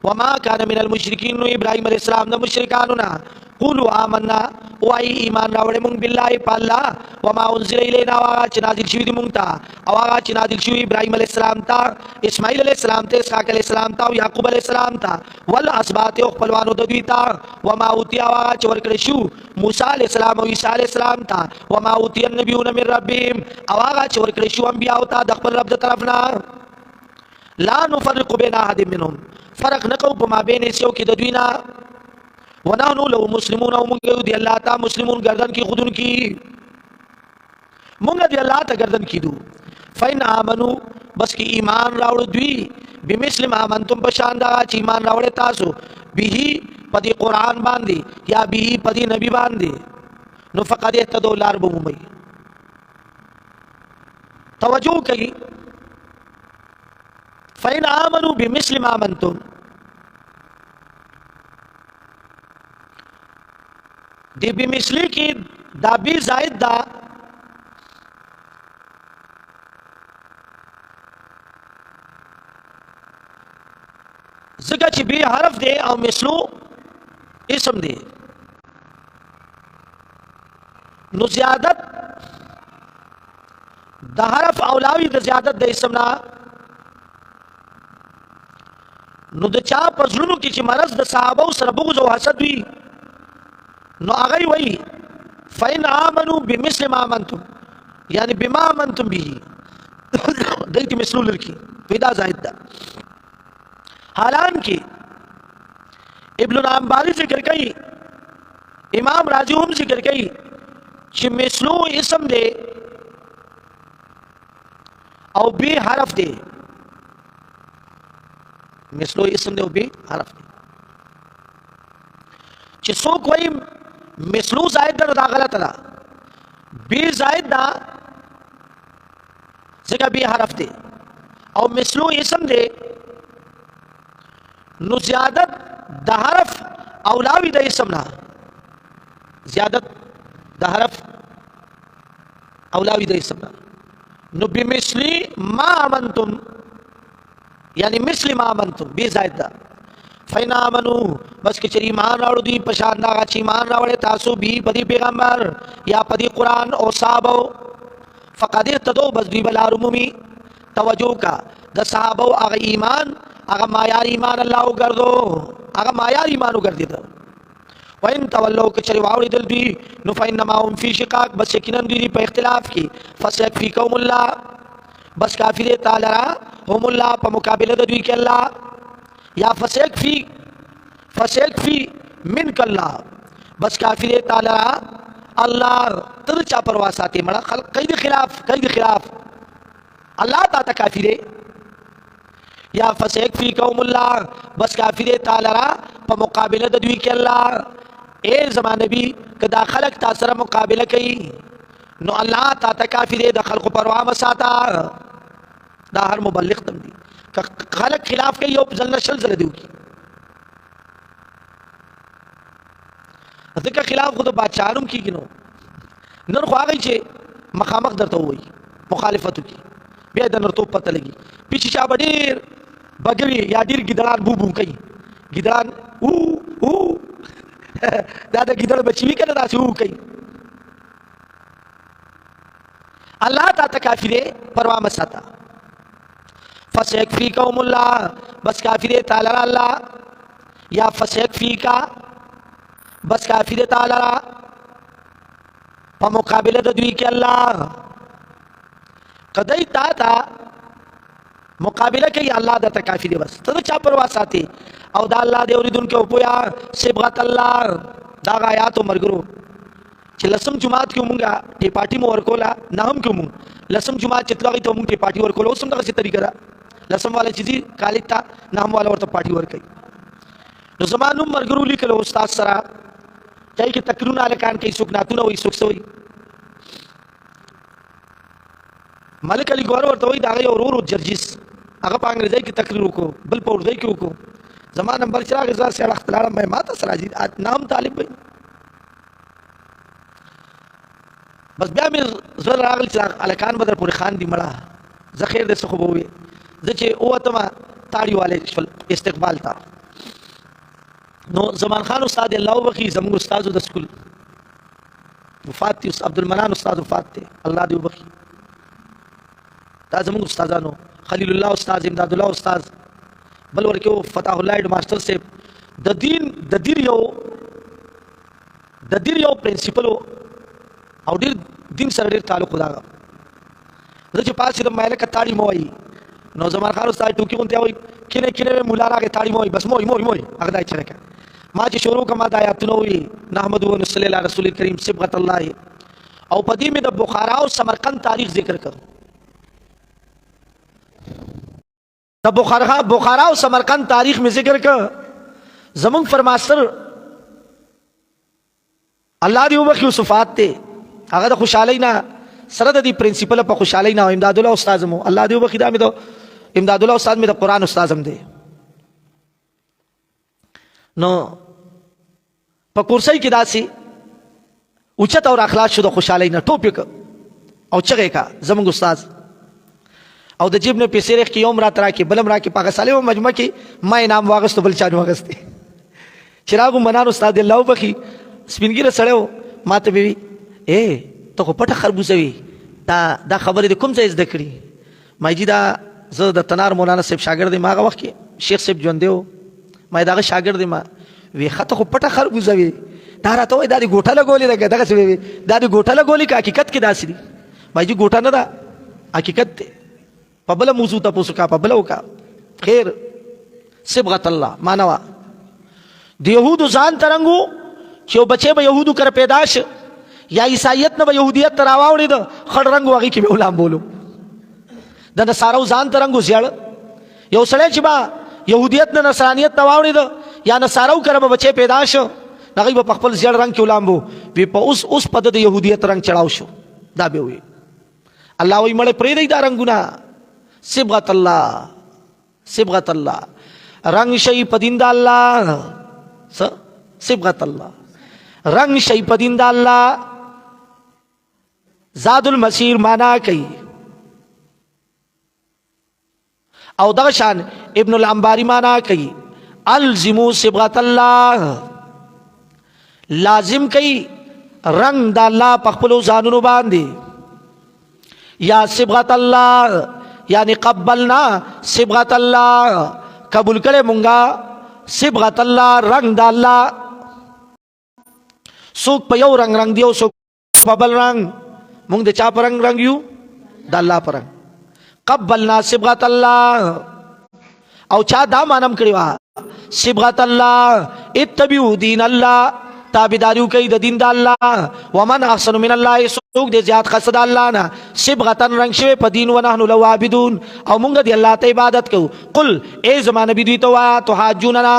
وما كان من المشركين نو ابراهيم عليه السلام د مشرکانو نه قولوا آمنا وای ایمان راوړې مونږ بالله په الله وما انزل الینا واغه چې نازل شوی دی مونږ ته او هغه چې نازل شوی ابراهيم عليه السلام ته اسماعیل عليه السلام ته اسحاق عليه السلام ته او یعقوب عليه السلام ته والاسباط او خپلوانو د دوی ته وما اوتی واغه چې ورکړی شو موسی عليه السلام او عيسى عليه السلام ته وما اوتی النبيون من ربهم او هغه چې ورکړی شو انبیاء او ته د خپل رب د طرف نه لا نفرق بين احد منهم فرق نکو په مابین یو کې د دوی نه ونحن لو مسلمون او موږ دی الله تعالی مسلمون گردن کی خودن کی موږ دی الله تعالی گردن کی دو فین امنو بس کی ایمان راوړ دوی بمثل ما امنتم بشان دا چې ایمان راوړ تاسو به پدی قران باندې یا به پدی نبی باندې نو فقط اهتدوا لار بمومي توجه کوي فین آمنوا بمثل ما آمنتم دی بمثلی کی دا بی زائد دا ذکر چی بی حرف دے او مثلو اسم دے نو زیادت دا حرف اولاوی دا زیادت دا اسم نا نو د چا پزړونو کې چې مرض د صحابه سره بغض او حسد وي نو هغه وي فین آمنو بمثل ما آمنتم یعنی بما آمنتم به دای کې مثلو لرکی پیدا زائد ده حالانکه ابن الانباری ذکر کوي امام راضی هم ذکر کوي چې مثلو اسم ده او به حرف ده مثلو اسم دے بھی حرف دے چی سو کوئی مثلو زائد دا غلط دا بی زائد دا ذکر بی حرف دے او مثلو اسم دے نو زیادت دا حرف اولاوی دا اسم نا زیادت دا حرف اولاوی دا اسم نا نو بمثلی ما آمنتم یعنی مثل ما آمنتم بی زائد دا فین آمنو بس کچر ایمان راوڑو دی پشان دا غچ ایمان راوڑے تاسو بھی پدی پیغمبر یا پدی قرآن او صحابو فقد اهتدوا بس دوی بلا رمومی توجہ کا دا صحابو اغا ایمان اغا مایار ایمان اللہ گردو اغا مایار ایمانو گردی دا وَإِن تَوَلَّوْا كَچَرِ وَاوْرِ دل دوی نو فَإِنَّمَا هُمْ فِي شِقَاقٍ بس یقیناً دوی پہ اختلاف کی فَسَيَكْفِيكَهُمُ اللَّهُ بس کافی دے تعالی را ہم اللہ پا مقابلہ دوی کے اللہ یا فسیکفی من کاللہ بس کافی دے تعالی را اللہ تر چا پرواساتے مڑا قید خلاف اللہ تا کافی دے یا فسیکفیکہم اللہ بس کافی دے تعالی را پا مقابلہ دوی کے اللہ اے زمان نبی کہ دا خلق تا سر مقابلہ کئی نو اللہ تا کافی دے دا خلق پروا مساتا دا ہر مبلغ تم دی کہ خلق خلاف کئی یو زل نشل زل دیو کی ذکر خلاف خود بادشاہنم کی گنو نر خواہ گئی چھے مخامخ در تو ہوئی مخالفتو کی بیا دا نر تو پتہ لگی پیچھے چاہ بڑیر بگوی یا دیر گدران بو بو کئی گدران دا گدر بچیوی کنا دا سے کئی اللہ تا کافی دے پروا مساتا فسیکفیکہم اللہ بس کافی دے تعالی اللہ یا فسیکفیکا بس کافی دے تعالی پا مقابلہ دوی کے اللہ قدئی تا مقابلہ کئی اللہ دا کافی دے بس تو چا پروا ساتے او دا اللہ دے اوریدن کے اوپویا سبغت اللہ دا آیاتو مرگرو چې لسم جماعت کې مونږه ټی پارټي مو ورکولا نه هم کوم لسم جماعت چې تلغی ته مونږ ټی پارټي ورکولا اوس هم دغه طریقه ده لسم والا چې کالج ته نه هم والا ورته پارټي ورکوي نو زمانو مرګرو لیکلو استاد سره چای کې تقریرونه الکان کې سکناتونه وي سوکسوي ملک علی ګور ورته وي دا یو ورو جرجس هغه په انګریزي کې تقریر وکړو بل په اردو کې وکړو زما نمبر چراغ زار سره اختلاف مې ماته سره نام طالب بس بیا مې زړه راغلی چې هلکان به در پورې خاندي مړه زه خیر دی څه خو به ووې زه چې ووتمه تاړي والے شول استقبال ته نو زمان خان استاد الله وبخي زموږ استادو د سکول وفات دي عبدالمنان استاد وفات دی الله دې وبخي دا زموږ استادانو خلیل الله استاد امداد الله استاد بل ورکه فتح الله هډ ماستر صاحب د دین یو پرنسپل او ډیر دین سره ډیر تعلق دا زه چې پاسې د مایله کتاړي موي نو زمان خان استاد ټوکی غونته وای کینه مولا راغی تاړي موي بس موي هغه دای چرکه ما چې شروع کما د آیاتونو وی نحمد و صلی الله رسول کریم صبغت الله او پدې مې د بخارا او سمرقند تاریخ ذکر کړ د بخارا او سمرقند تاریخ میں ذکر کا زمون فرماستر الله دی وبخي صفات ته هغه د خوشالۍ نه سره د دې پرنسپل په خوشالۍ نه امداد الله استاد مو الله دی وبخي دا مې د امداد الله استاد مې د قران استاد هم دی نو په کورسۍ کې داسي اوچت او اخلاص شو د خوشالۍ نه ټوپک او چغې کا زمون استاد او د جیب نه پیسې رخ کې یوم رات را کې بلم را کې پاګه سالم مجمع کې ما انعام واغستو بل چانو واغستې چراغ منان استاد الله وبخي سپینګیره سړیو ماته وی اے ته خو پټه خربوزه وی دا خبرې د کوم ځای زده کړې ما جی دا زه د تنار مولانا صاحب شاګرد ما هغه وخت کې شیخ صاحب ژوند دیو ما دغه شاګرد ما وی خطه خو پټه خربوزه وی دا راته وای دا ګوټه لګولې دغه څه وی دا ګوټه لګولې کا حقیقت کې داسې دي ما جی ګوټه نه دا حقیقت دی په بل موضوع ته پوسو کا په بل وکا خیر صبغت الله مانوا د يهودو ځان ترنګو چې بچي به يهودو کر پیداش یا عیسایت نه به يهودیت تراواوړي د خړ رنگ وږي کې به علماء بولو د نصارو ځان ترنګو زیړ یو سړی چې با يهودیت نه نصرانیت تواوړي د یا نصارو کر به بچي پیداش هغه په خپل زیړ رنگ کې علماء وو په اوس په د يهودیت رنگ چړاو شو دا به وي الله وي مړ پرې دی دا رنگونه صبغت الله رنگ شي پدیند الله صبغت الله رنگ شي پدیند الله زاد المسیر معنا کوي او دغه شان ابن الانباری معنا کوي الزمو صبغت الله لازم کوي رنگ د الله په خپل ځانونو باندې یا صبغت الله یعنی قبلنا صبغت الله قبول کړه مونږه صبغت الله رنگ د الله څوک په یو رنگ دیو څوک په بل رنگ مونږ د چا په رنگ یو د الله پر رنگ قبلنا صبغت الله او چا دا مانم کړی وا صبغت الله اتبعوا دین الله تابعداریو کوي د دین د الله ومن احسن من الله سوق دې زیات قصد الله نه صبغتن رنگ شوی په دین ونحن لو عابدون او مونږ دې الله ته عبادت کوو قل اے زمانه بي دوی ته وا تحاجوننا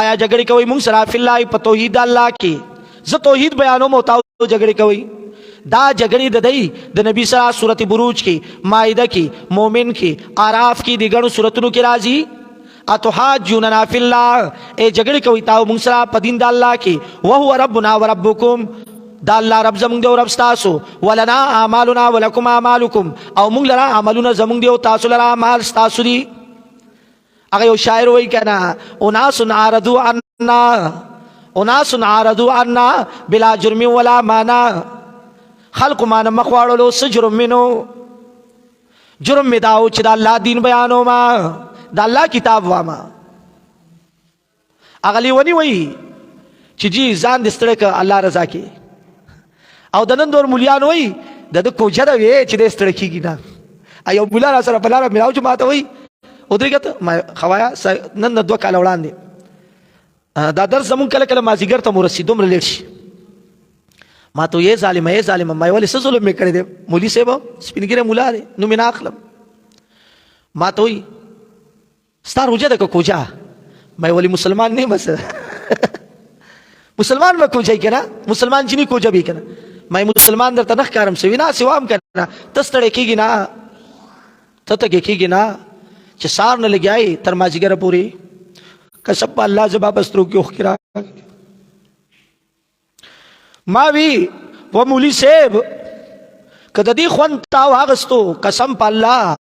آیا جګړه کوي مونږ سره فی الله په توحید الله کې زه توحید بیانوم او تاسو جګړه کوي دا جګړې د دی د نبی سره سورۃ بروج کې مائده کې مومن کې اعراف کې د ګڼو سورتونو کې راځي اتحاجوننا فی الله اے جګړه کوي تاسو مونږ سره په دین د الله کې او هو ربنا وربکم دا الله رب زمونږ دی او رب تاسو ولنا اعمالنا ولکم اعمالکم او مونږ لرا عملونه زمونږ دی او تاسو لرا اعمال تاسو دي هغه یو شاعر وایي کنه اناس عارضوا عنا بلا جرم ولا مانا خلق مان مخواړلو سجرم منو جرم می داو چې د الله دین بیانو ما د الله کتاب واما اغلی ونی وای چې جی ځان د ستړي ک الله رضا کې او د نن دور مليان وای د کوجه دا وی چې د ستړي کیږي نه ایو مولا را سره بلاره میراو چې ماته وای او درګه ما خوایا نن 2 کال وړاندې دا درس زمون کله کله مازیګر ته مرسیدوم لیټ شي ما ته یې ظالم ما ولې څه ظلم میکړې دې مولوی صاحب سپینګره مولا دې نو مینا اخلم ما ته وای ستار وجه د کوجا ما ولې مسلمان نه بس مسلمان ما کوجا کنه مسلمان جنې کوجا به کنه ما مسلمان درته نخ کارم سوي نه سوام کنه تستړې کیږي نه ته کیږي نه چې سار نه لګیای تر مازیګر پوری کسب الله جواب استرو کې وخرا ما وی و مولوی صاحب کده دی خوان تا واغستو قسم په الله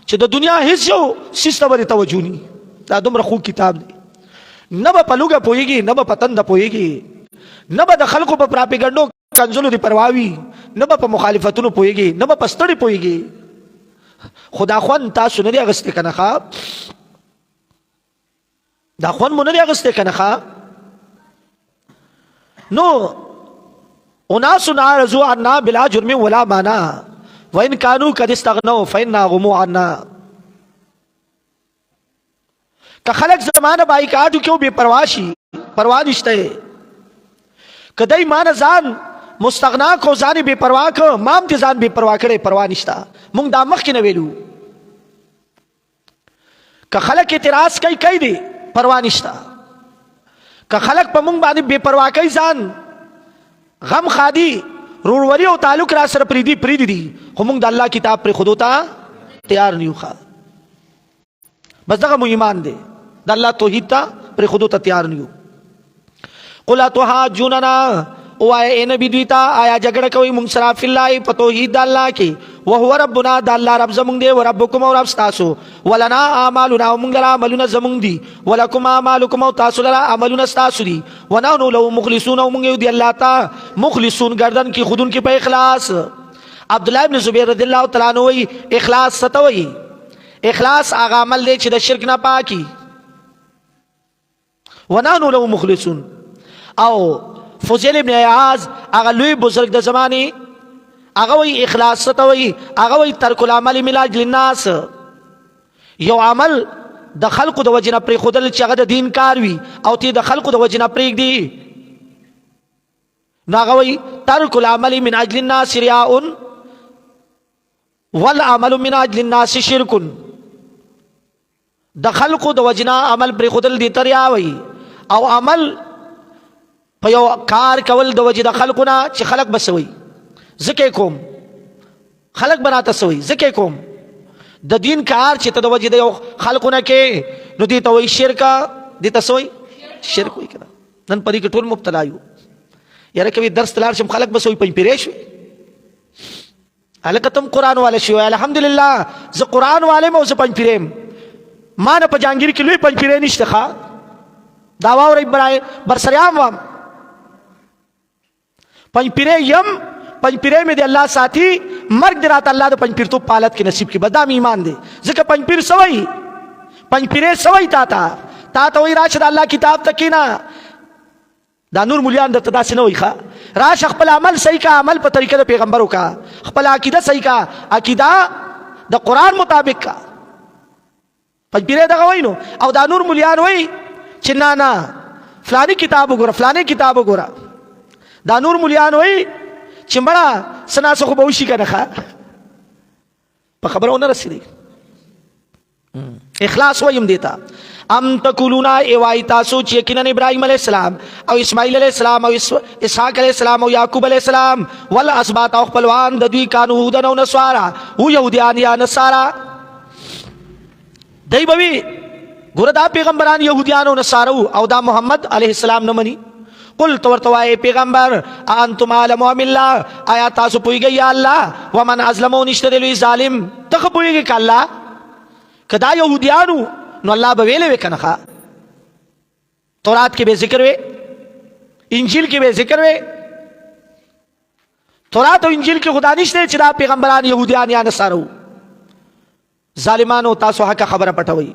چې د دنیا هیڅ یو سیسته باندې توجه ني. دا دومره خو کتاب دی. نه به په لوګه پوهیږي، نه به په تنده پوهیږي، نه به د خلکو په پراپګنډو کنځلو دی پرواوي، نه به په مخالفتونو پوهیږي، نه به په ستړي پوهیږي. خدا خوان تاسو نه دی اغستې کنه ښا، دا خوان مونږ نه دی اغستې کنه ښا. نو اناس عرضوا عنا بلا جرم ولا مانا وان كانوا قد استغنوا فإنا غموا عنا. که خلق زمانه بایکاټو کې بے پروا شي، پروا نشته. کدی مان ځان مستغنا کو ځان بے پروا کو، مام دي ځان بے پروا کړي، پروا نشته. مونږ دا مخ کې نه ویلو. که خلق اعتراض کوي دي پروا نشته. که خلق په مونږ باندې بے پروا کوي، ځان غم خادي روروري او تعلق را سره پریدي دي، خو مونږ د الله کتاب پر خودو ته تیار نیو ښا. بس دغه مو ایمان دی، د الله توحید ته پر خودو ته تیار نیو. قل اتحاجوننا او اے نبی دویتا آیا جګړه کوي مونږ سره فی الله په توحید د الله کې، وهو ربنا د الله رب زمونږ دی، او ربکم او رب تاسو، ولنا اعمالنا مونږ لرا عملونه زمونږ دي، ولکم اعمالکم او تاسو لرا عملونه تاسو دي، ونحن له مخلصون او مونږ یو دی الله ته مخلصون گردن کې خودون کې په اخلاص. عبد الله ابن زبیر رضی الله تعالی عنہ وی اخلاص ستوي، اخلاص هغه عمل دی چې د شرک نه پاکي. ونحن له مخلصون. او فضیل ابن عیاض هغه لوی بزرگ د زمانه هغه وی اخلاص ستوي، هغه وی ترک العمل من اجل الناس، یو عمل د خلقو د وجنه پرې خودل چې هغه د دین کار وي او تی د خلقو د وجنه پرې دی، نو هغه وی ترک العمل من اجل الناس رياء والعمل من اجل الناس شرک. د خلقو د وجنه عمل پرې خودل دی تریا وي، او عمل په یو کار کول د وجه د خلقونه چې خلق بسوي زکه کوم، خلق بناته سوي زکه کوم. د دین کار چې ته د وجه د یو خلقونه کې، نو دي ته وي شرک، دي ته سوي شرک وي کنه. نن پرې کې ټول مبتلا یو. یاره کوي درس تلار شم خلق بسوي پنځ پیریش الکتم قران والے شو. الحمدلله ز قران والے مو ز پنځ پیریم، ما نه په جانگیر کې لوی پنځ پیری نشته ښا. داوا اور برای برسریام وام پنځ پیری یم، پنځ پیری مې دی الله ساتي، مرګ دی راته الله د پنځ پیر تو پالت کې نصیب کې. بدام ایمان دی ځکه پنځ پیر سوي، پنځ پیری سوي تا وی راشه د الله کتاب تکینا. دا نور مولیان درته داسې نه وي ښا. راشه خپل عمل صحیح کا، عمل په طریقه د پیغمبرو کا، خپل عقیده صحیح کا، عقیده د قران مطابق کا. پنځ پیری دغه وینو. او دا نور مولیان وای چې نه فلانی کتاب وګوره، فلانی کتاب وګوره. دا نور مولیان وای چې مړه سناسو خو به وشي کنه ښا، په خبرونه رسېږي. اخلاص وایم دیتا. ام تقولون ایوای تاسو چې یقینا ابراهیم علیه السلام او اسماعیل علیه السلام او اسحاق علیه السلام او یعقوب علیه السلام ول اسباط او خپلوان د دوی کانو هودن او نصارا او یهودیان یا نصارا. دای بوي ګوره دا پیغمبران یهودیان او نصارو او دا محمد علیه السلام نه مني. قل تورتوای پیغمبر انتم عالم ام الله، آیا تاسو پویږئ یا الله؟ ومن ازلمو نشته دی ظالم. ته پویږئ ک الله کدا یهودیانو نو الله به ویلې وکنه. تورات کې به ذکر وي، انجیل کې به ذکر وي. تورات او انجیل کې خدا نشته چې دا پیغمبران یهودیان یا نصارو. ظالمانو تاسو حق خبره پټوي.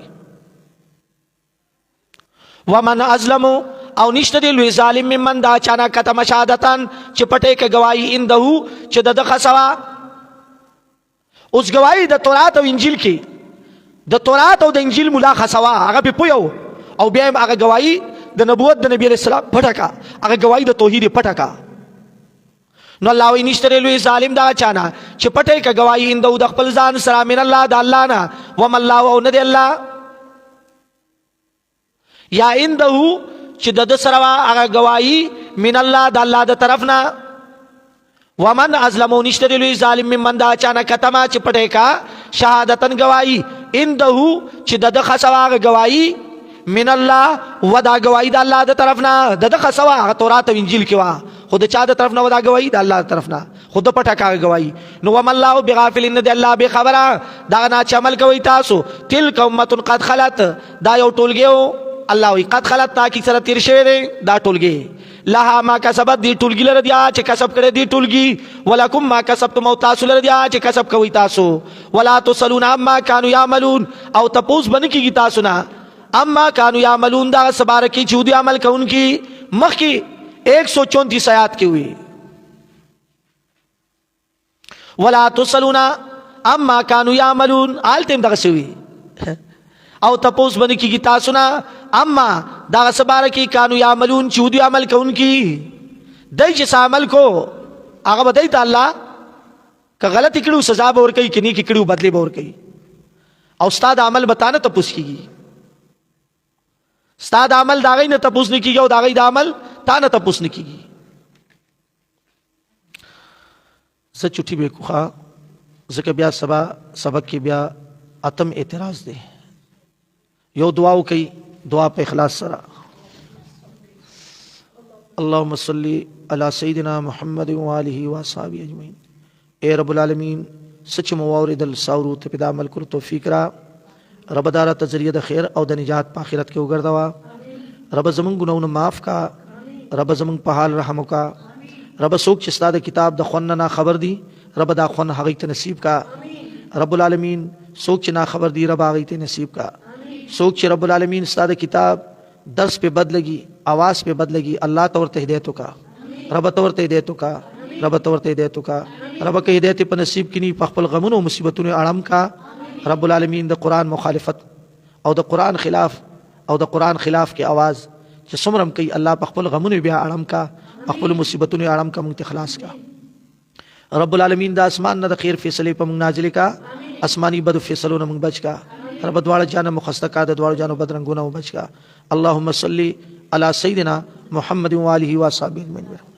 ومن ازلمو او نشته دی لوی ظالم ممن دا چانا کتم شهادتن چې پټه کې گواہی اندهو چې د خسوا. اوس گواہی د تورات او انجیل کې، د تورات او د انجیل مولا خسوا هغه په پویو، او بیا هغه گواہی د نبوت د نبی علیہ السلام پټکا، هغه گواہی د توحید پټکا. نو الله وی نشته لوی ظالم دا چانا چې پټه کې گواہی اندهو د خپل ځان سره من الله د الله نه، وم الله او نه دی الله یا اندهو چې د سره هغه گواہی من الله د الله د طرف نه. ومن ازلمو نشته لوی ظالم ممن دا چانا کتما چې پټه کا شهادتن گواہی اندهو چې د خسوا هغه گواہی من الله و دا گواہی د الله د طرف نه. د خسوا هغه تورات او انجیل کې وا، خو د چا د طرف نه و دا گواہی د الله د طرف نه. خود پټه کار گواہی نو وم الله بغافل ان الله بخبره دا نه چې عمل کوي تاسو تلک امه قد خلت دا یو ټولګیو الله وی قد خلت تا کی سره تیر شوی دی دا ټولګي لها ما کسبت دی ټولګي لره دی چې کسب کړي دی ټولګي ولکم ما کسبتم او تاسو لره دی چې کسب کوي تاسو ولا تسلون عما كانوا يعملون او تپوس بن کیږي تاسو نه اما كانوا يعملون دا سبارکی چې دوی عمل کوونکی مخکي 134 آیات کې وی ولا تسلون اما كانوا يعملون آلتم دغه شوی او تپوس باندې کیږي تاسو نه اما دغه سباره کې كانوا يعملون چې دوی عمل کوونکی دای چې عمل کو هغه بدای ته الله که غلطی کړو سزا به ور کوي کني کې کړو بدلی به ور کوي او استاد عمل بتانه تپوس کیږي استاد عمل داغې نه تپوس نه کیږي او داغې د عمل تا نه تپوس نه کیږي زه چټي به کوخه ځکه بیا سبق کې بیا اتم اعتراض دی یو دعا وکي دعا په اخلاص سره اللهم صل علی سیدنا محمد و آله و اصحابہ اجمعین اے رب العالمین سچ موارد الساورو ته پیدا عمل کول توفیق را رب دارا تذریه د خیر او د نجات په آخرت کې وګرځوا رب زمون ګناونه معاف کا رب زمون په حال رحم وکا رب سوک چې ستاسو کتاب د خون نه خبر دی رب دا خون هغه ته نصیب کا رب العالمین سوک چې نه خبر دی رب هغه ته نصیب کا سوک چې رب العالمین ستاسو کتاب درس په بدلږي आवाज په بدلږي الله تورته هدایت وکا رب تورته هدایت وکا رب تورته هدایت وکا رب کې هدایت په نصیب کینی په خپل غمونو مصیبتونو اړم کا رب العالمین د قران مخالفت او د قران خلاف او د قران خلاف کې आवाज چې سمرم کوي الله په خپل غمونو بیا اړم کا خپل مصیبتونو اړم کا مونږ ته خلاص کا رب العالمین د اسمان نه د خیر فیصله په مونږ نازل کا اسماني بد فیصلو نه مونږ بچ کا رب دواړه جانه مخسته کا د دواړه جانو بدرنګونه بچ کا اللهم صل علی سیدنا محمد و آله و اصحابہ اجمعین